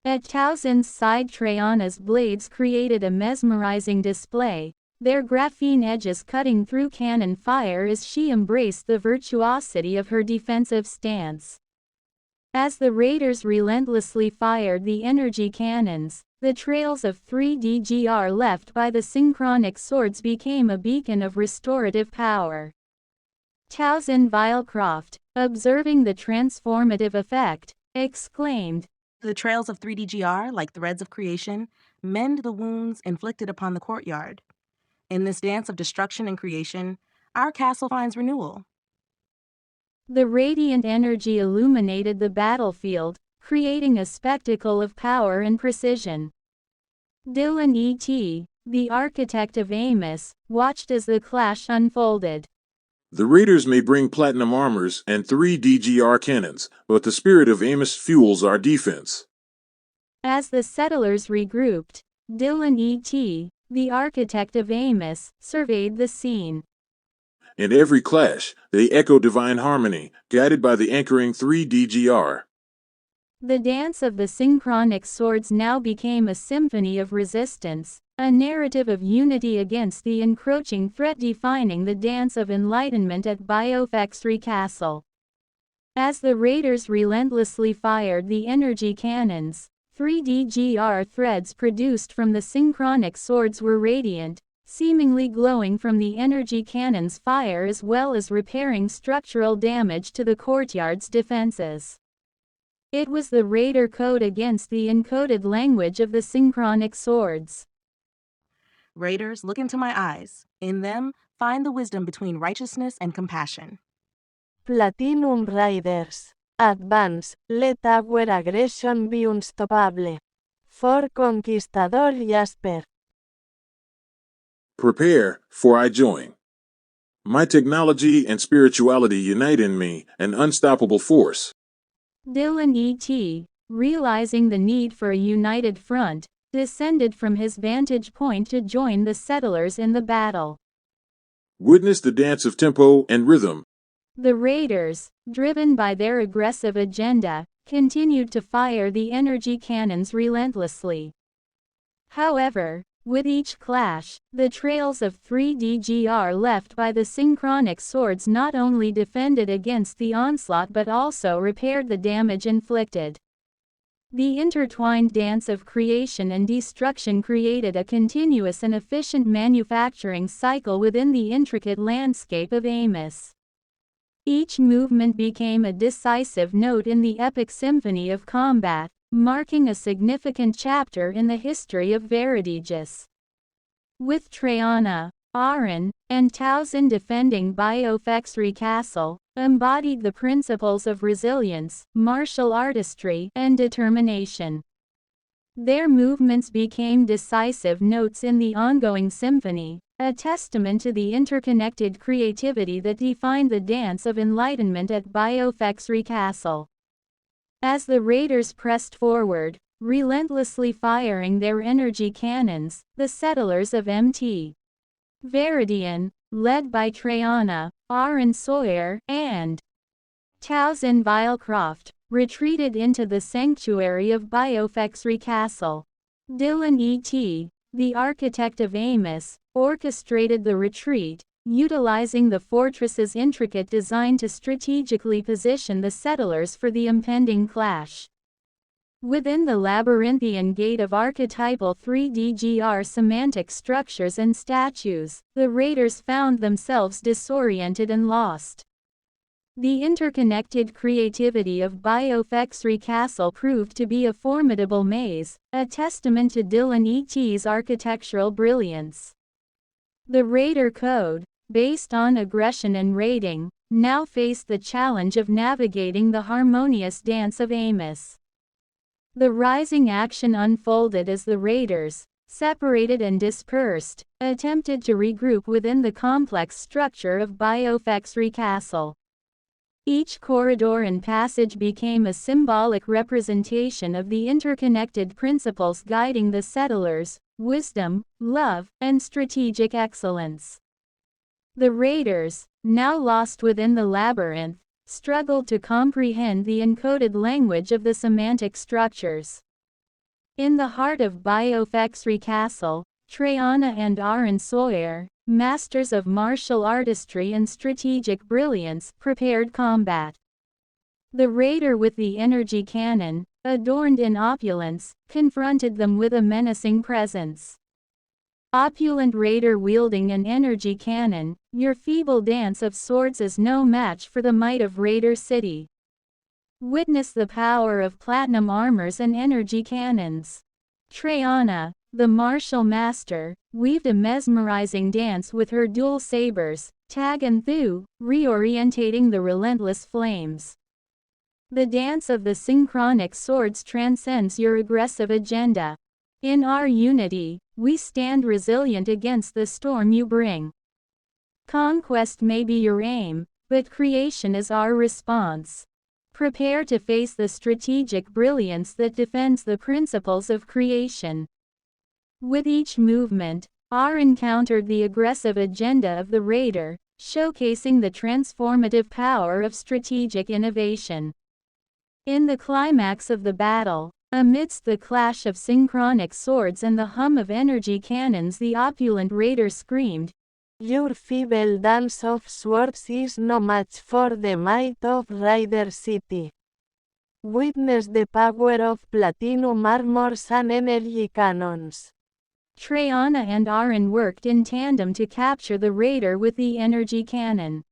At Towson's side, Traiana's blades created a mesmerizing display, their graphene edges cutting through cannon fire as she embraced the virtuosity of her defensive stance. As the raiders relentlessly fired the energy cannons, the trails of 3DGR left by the synchronic swords became a beacon of restorative power. Towson Vilecroft, observing the transformative effect, exclaimed, The trails of 3DGR, like threads of creation, mend the wounds inflicted upon the courtyard. In this dance of destruction and creation, our castle finds renewal. The radiant energy illuminated the battlefield, creating a spectacle of power and precision. Dylan E.T., the architect of Amos, watched as the clash unfolded. The raiders may bring platinum armors and 3DGR cannons, but the spirit of Amos fuels our defense. As the settlers regrouped, Dylan E.T., the architect of Amos, surveyed the scene. In every clash, they echo divine harmony, guided by the anchoring 3DGR. The dance of the synchronic swords now became a symphony of resistance, a narrative of unity against the encroaching threat defining the dance of enlightenment at Biofexry Castle. As the raiders relentlessly fired the energy cannons, 3DGR threads produced from the synchronic swords were radiant, seemingly glowing from the energy cannon's fire as well as repairing structural damage to the courtyard's defenses. It was the raider code against the encoded language of the synchronic swords. Raiders, look into my eyes. In them, find the wisdom between righteousness and compassion. Platinum Riders. Advance, let our aggression be unstoppable. For Conquistador Jasper. Prepare, for I join. My technology and spirituality unite in me, an unstoppable force. Dylan E.T., realizing the need for a united front, descended from his vantage point to join the settlers in the battle. Witness the dance of tempo and rhythm. The raiders, driven by their aggressive agenda, continued to fire the energy cannons relentlessly. However, with each clash, the trails of 3DGR left by the synchronic swords not only defended against the onslaught but also repaired the damage inflicted. The intertwined dance of creation and destruction created a continuous and efficient manufacturing cycle within the intricate landscape of Amos. Each movement became a decisive note in the epic symphony of combat, marking a significant chapter in the history of Veridaegis. With Traiana, Aaron, and Towson defending Biofexry Castle, embodied the principles of resilience, martial artistry, and determination. Their movements became decisive notes in the ongoing symphony, a testament to the interconnected creativity that defined the dance of enlightenment at Biofexry Castle. As the raiders pressed forward, relentlessly firing their energy cannons, the settlers of Mt. Veridian, led by Traiana, Aaron Sawyer, and Towson Vilecroft, retreated into the sanctuary of Biofexry Castle. Dylan E.T., the architect of Amos, orchestrated the retreat, utilizing the fortress's intricate design to strategically position the settlers for the impending clash. Within the labyrinthian gate of archetypal 3DGR semantic structures and statues, the raiders found themselves disoriented and lost. The interconnected creativity of Biofexry Castle proved to be a formidable maze, a testament to Dylan E.T.'s architectural brilliance. The Raider Code, based on aggression and raiding, now faced the challenge of navigating the harmonious dance of Amos. The rising action unfolded as the raiders, separated and dispersed, attempted to regroup within the complex structure of Biofexry Castle. Each corridor and passage became a symbolic representation of the interconnected principles guiding the settlers: wisdom, love, and strategic excellence. The raiders, now lost within the labyrinth, struggled to comprehend the encoded language of the semantic structures. In the heart of Biofexry Castle, Traiana and Aaron Sawyer, masters of martial artistry and strategic brilliance, prepared combat. The raider with the energy cannon, adorned in opulence, confronted them with a menacing presence. Opulent raider wielding an energy cannon, your feeble dance of swords is no match for the might of Raider City. Witness the power of platinum armors and energy cannons. Traiana, the martial master, weaved a mesmerizing dance with her dual sabers, Tag and Thu, reorientating the relentless flames. The dance of the synchronic swords transcends your aggressive agenda. In our unity, we stand resilient against the storm you bring. Conquest may be your aim, but creation is our response. Prepare to face the strategic brilliance that defends the principles of creation. With each movement, R encountered the aggressive agenda of the raider, showcasing the transformative power of strategic innovation. In the climax of the battle, amidst the clash of synchronic swords and the hum of energy cannons, the opulent raider screamed, "Your feeble dance of swords is no match for the might of Raider City. Witness the power of platinum armors and energy cannons." Traiana and Aaron worked in tandem to capture the raider with the energy cannon.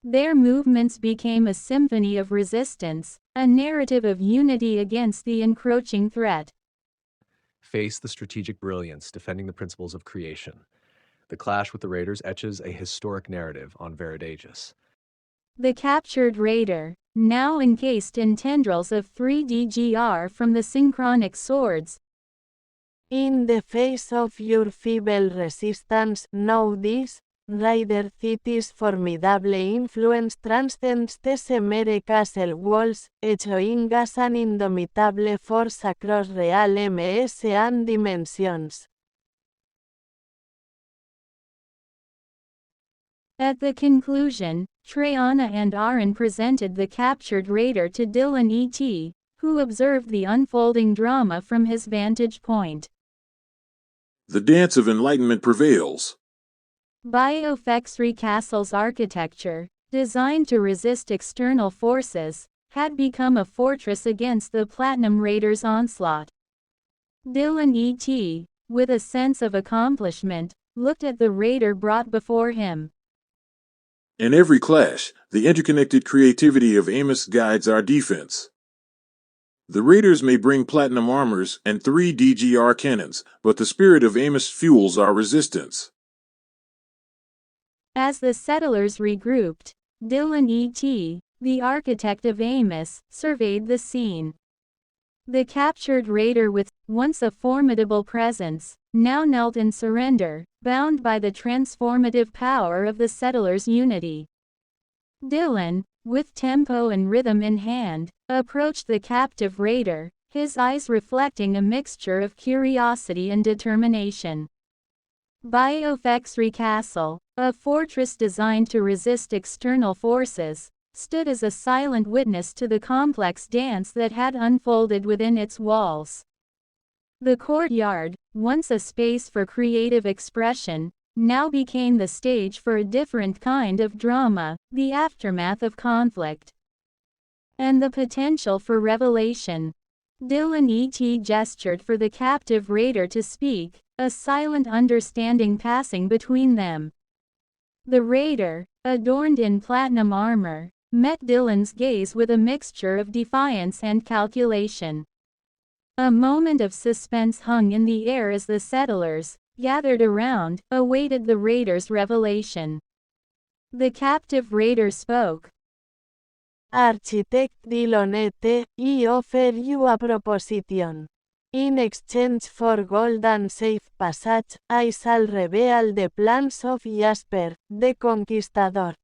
Their movements became a symphony of resistance, a narrative of unity against the encroaching threat. Face the strategic brilliance defending the principles of creation. The clash with the raiders etches a historic narrative on Veridaegis. The captured raider, now encased in tendrils of 3DGR from the synchronic swords, "In the face of your feeble resistance, know this, Raider City's formidable influence transcends the mere castle walls, echoing as an indomitable force across realms and dimensions." At the conclusion, Traiana and Aaron presented the captured raider to Dylan E.T., who observed the unfolding drama from his vantage point. The dance of enlightenment prevails. Biofexry Castle's architecture, designed to resist external forces, had become a fortress against the Platinum Raiders' onslaught. Dylan E.T., with a sense of accomplishment, looked at the raider brought before him. In every clash, the interconnected creativity of Amos guides our defense. The raiders may bring platinum armors and 3DGR cannons, but the spirit of Amos fuels our resistance. As the settlers regrouped, Dylan E.T., the architect of Amos, surveyed the scene. The captured raider, with once a formidable presence, now knelt in surrender, bound by the transformative power of the settlers' unity. Dylan, with tempo and rhythm in hand, approached the captive raider, his eyes reflecting a mixture of curiosity and determination. Biofexry Castle, a fortress designed to resist external forces, stood as a silent witness to the complex dance that had unfolded within its walls. The courtyard, once a space for creative expression, now became the stage for a different kind of drama, the aftermath of conflict and the potential for revelation. Dylan E.T. gestured for the captive raider to speak, a silent understanding passing between them. The raider, adorned in platinum armor, met Dylan's gaze with a mixture of defiance and calculation. A moment of suspense hung in the air as the settlers, gathered around, awaited the raider's revelation. The captive raider spoke. "Architect Dylan E.T., I offer you a proposition. In exchange for gold and safe passage, I shall reveal the plans of Jasper, the Conquistador.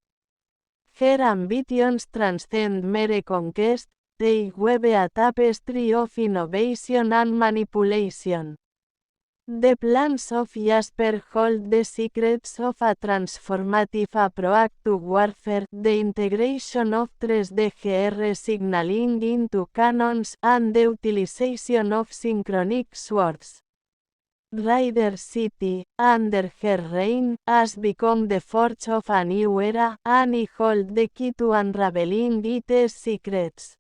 Her ambitions transcend mere conquest, they weave a tapestry of innovation and manipulation. The plans of Jasper hold the secrets of a transformative approach to warfare, the integration of 3DGR signaling into cannons, and the utilization of synchronic swords. Raider City, under her reign, has become the forge of a new era, and I hold the key to unraveling its secrets."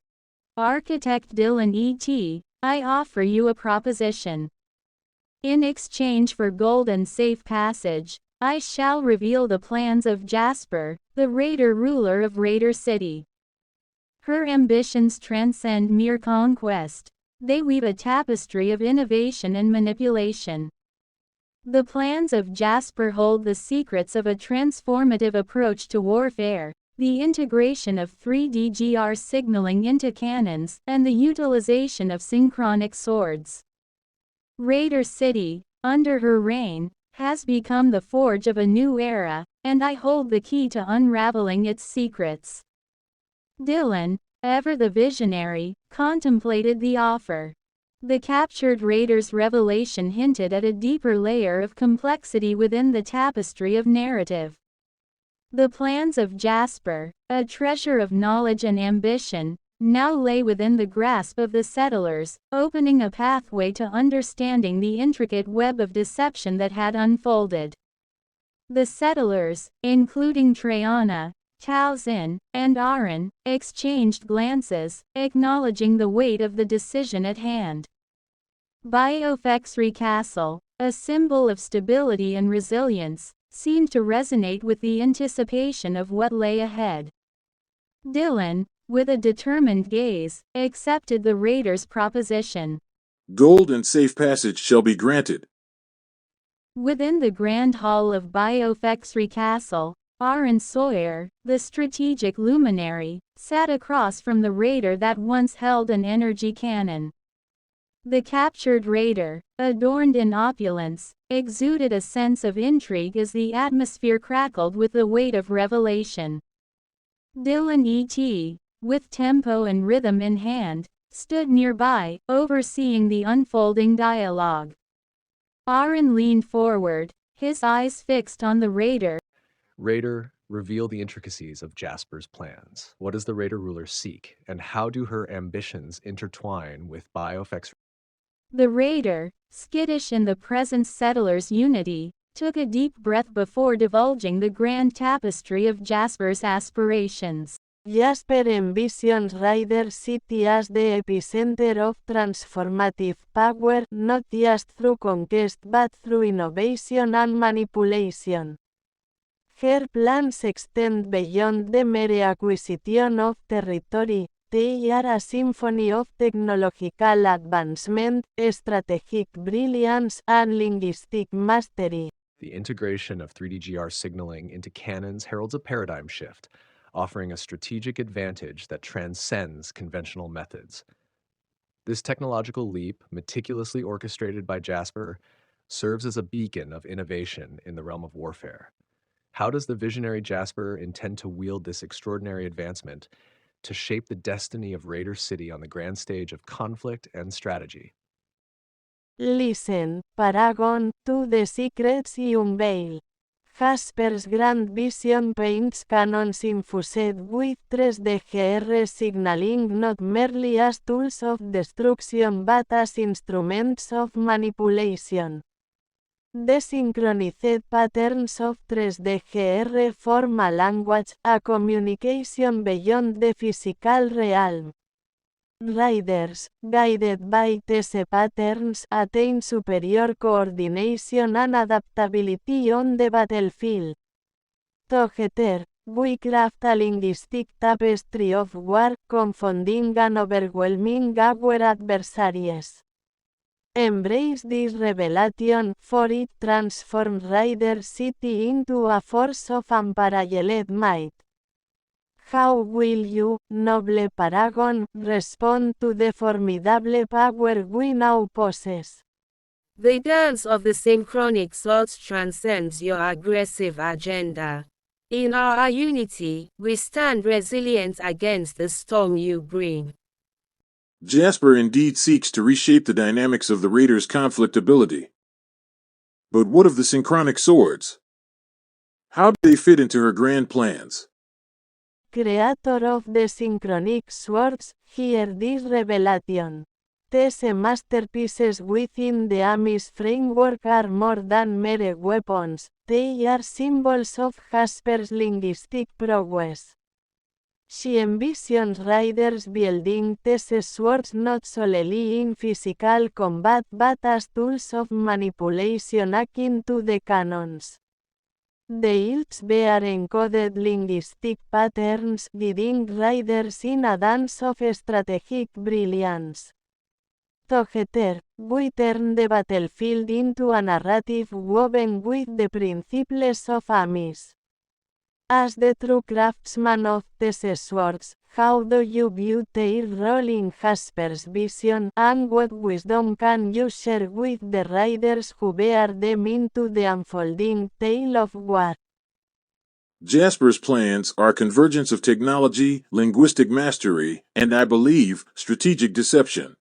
Architect Dylan E.T., I offer you a proposition. In exchange for gold and safe passage, I shall reveal the plans of Jasper, the raider ruler of Raider City. Her ambitions transcend mere conquest. They weave a tapestry of innovation and manipulation. The plans of Jasper hold the secrets of a transformative approach to warfare, the integration of 3DGR signaling into cannons, and the utilization of synchronic swords. Raider City, under her reign, has become the forge of a new era, and I hold the key to unraveling its secrets. Dylan, ever the visionary, contemplated the offer. The captured raider's revelation hinted at a deeper layer of complexity within the tapestry of narrative. The plans of Jasper, a treasure of knowledge and ambition, now lay within the grasp of the settlers, opening a pathway to understanding the intricate web of deception that had unfolded. The settlers, including Traiana, Talzin, and Aran, exchanged glances, acknowledging the weight of the decision at hand. Biofexry Castle, a symbol of stability and resilience, seemed to resonate with the anticipation of what lay ahead. Dylan, with a determined gaze, accepted the raiders' proposition. Gold and safe passage shall be granted. Within the grand hall of Biofexry Castle, Aran Sawyer, the strategic luminary, sat across from the raider that once held an energy cannon. The captured raider, adorned in opulence, exuded a sense of intrigue as the atmosphere crackled with the weight of revelation. Dylan E.T., with tempo and rhythm in hand, stood nearby, overseeing the unfolding dialogue. Aran leaned forward, his eyes fixed on the raider. Raider, reveal the intricacies of Jasper's plans. What does the Raider ruler seek, and how do her ambitions intertwine with Biofexry? The raider, skittish in the present settlers' unity, took a deep breath before divulging the grand tapestry of Jasper's aspirations. Jasper envisions Raider City as the epicenter of transformative power, not just through conquest but through innovation and manipulation. Her plans extend beyond the mere acquisition of territory. They are a symphony of technological advancement, strategic brilliance, and linguistic mastery. The integration of 3D-GR signaling into cannons heralds a paradigm shift, offering a strategic advantage that transcends conventional methods. This technological leap, meticulously orchestrated by Jasper, serves as a beacon of innovation in the realm of warfare. How does the visionary Jasper intend to wield this extraordinary advancement to shape the destiny of Raider City on the grand stage of conflict and strategy? Listen, Paragon, to the secrets you unveil. Jasper's grand vision paints cannons infused with 3D GR signaling not merely as tools of destruction but as instruments of manipulation. The synchronized patterns of 3D GR form a language, a communication beyond the physical realm. Raiders, guided by these patterns, attain superior coordination and adaptability on the battlefield. Together, we craft a linguistic tapestry of war, confounding and overwhelming our adversaries. Embrace this revelation, for it transforms Raider City into a force of unparalleled might. How will you, noble Paragon, respond to the formidable power we now possess? The dance of the synchronic swords transcends your aggressive agenda. In our unity, we stand resilient against the storm you bring. Jasper indeed seeks to reshape the dynamics of the Raiders' conflict ability. But what of the synchronic swords? How do they fit into her grand plans? Creator of the synchronic swords, hear this revelation. These masterpieces within the Amis framework are more than mere weapons, they are symbols of Jasper's linguistic prowess. She envisions riders wielding these swords not solely in physical combat but as tools of manipulation akin to the cannons. The hilts bear encoded linguistic patterns, guiding riders in a dance of strategic brilliance. Together, we turn the battlefield into a narrative woven with the principles of Amis. As the true craftsman of these swords, how do you view their role in Jasper's vision, and what wisdom can you share with the riders who bear them into the unfolding tale of war? Jasper's plans are a convergence of technology, linguistic mastery, and I believe, strategic deception.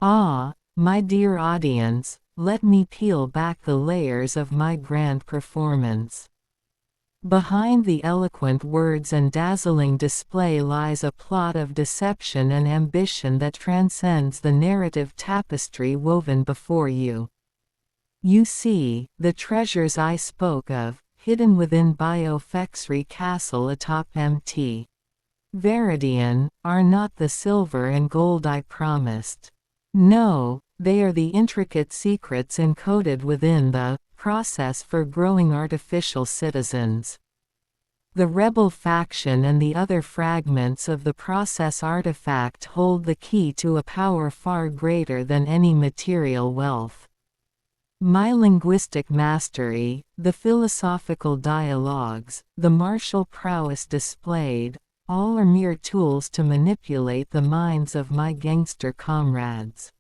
Ah, my dear audience, let me peel back the layers of my grand performance. Behind the eloquent words and dazzling display lies a plot of deception and ambition that transcends the narrative tapestry woven before you. You see, the treasures I spoke of, hidden within Biofexry Castle atop Mt. Veridian, are not the silver and gold I promised. No, they are the intricate secrets encoded within the process for growing artificial citizens. The rebel faction and the other fragments of the process artifact hold the key to a power far greater than any material wealth. My linguistic mastery, the philosophical dialogues, the martial prowess displayed, all are mere tools to manipulate the minds of my gangster comrades.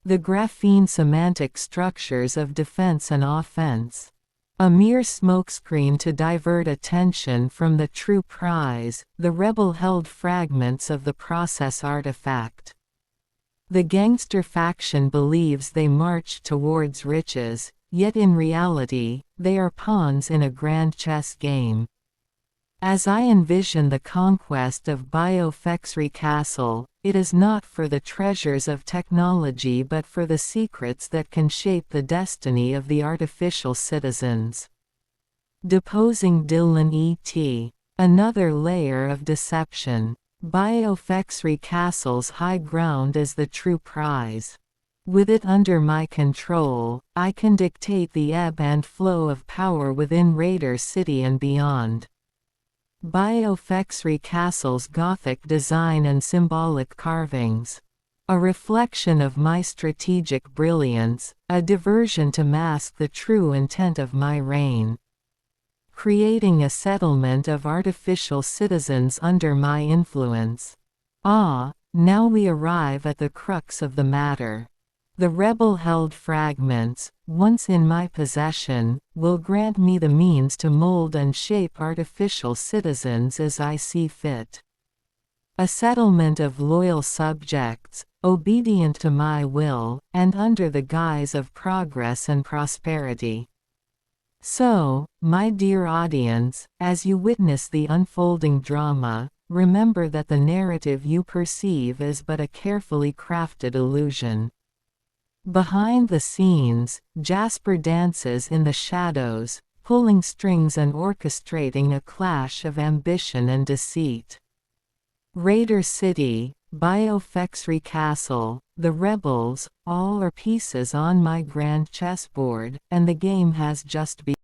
The graphene semantic structures of defense and offense. A mere smokescreen to divert attention from the true prize, the rebel-held fragments of the process artifact. The gangster faction believes they march towards riches, yet in reality, they are pawns in a grand chess game. As I envision the conquest of Biofexry Castle, it is not for the treasures of technology but for the secrets that can shape the destiny of the artificial citizens. Deposing Dylan E.T. Another layer of deception. Biofexry Castle's high ground is the true prize. With it under my control, I can dictate the ebb and flow of power within Raider City and beyond. Biofexry Castle's Gothic design and symbolic carvings. A reflection of my strategic brilliance, a diversion to mask the true intent of my reign. Creating a settlement of artificial citizens under my influence. Now we arrive at the crux of the matter. The rebel-held fragments, once in my possession, will grant me the means to mold and shape artificial citizens as I see fit. A settlement of loyal subjects, obedient to my will, and under the guise of progress and prosperity. So, my dear audience, as you witness the unfolding drama, remember that the narrative you perceive is but a carefully crafted illusion. Behind the scenes, Jasper dances in the shadows, pulling strings and orchestrating a clash of ambition and deceit. Raider City, Biofexry Castle, the rebels, all are pieces on my grand chessboard, and the game has just begun.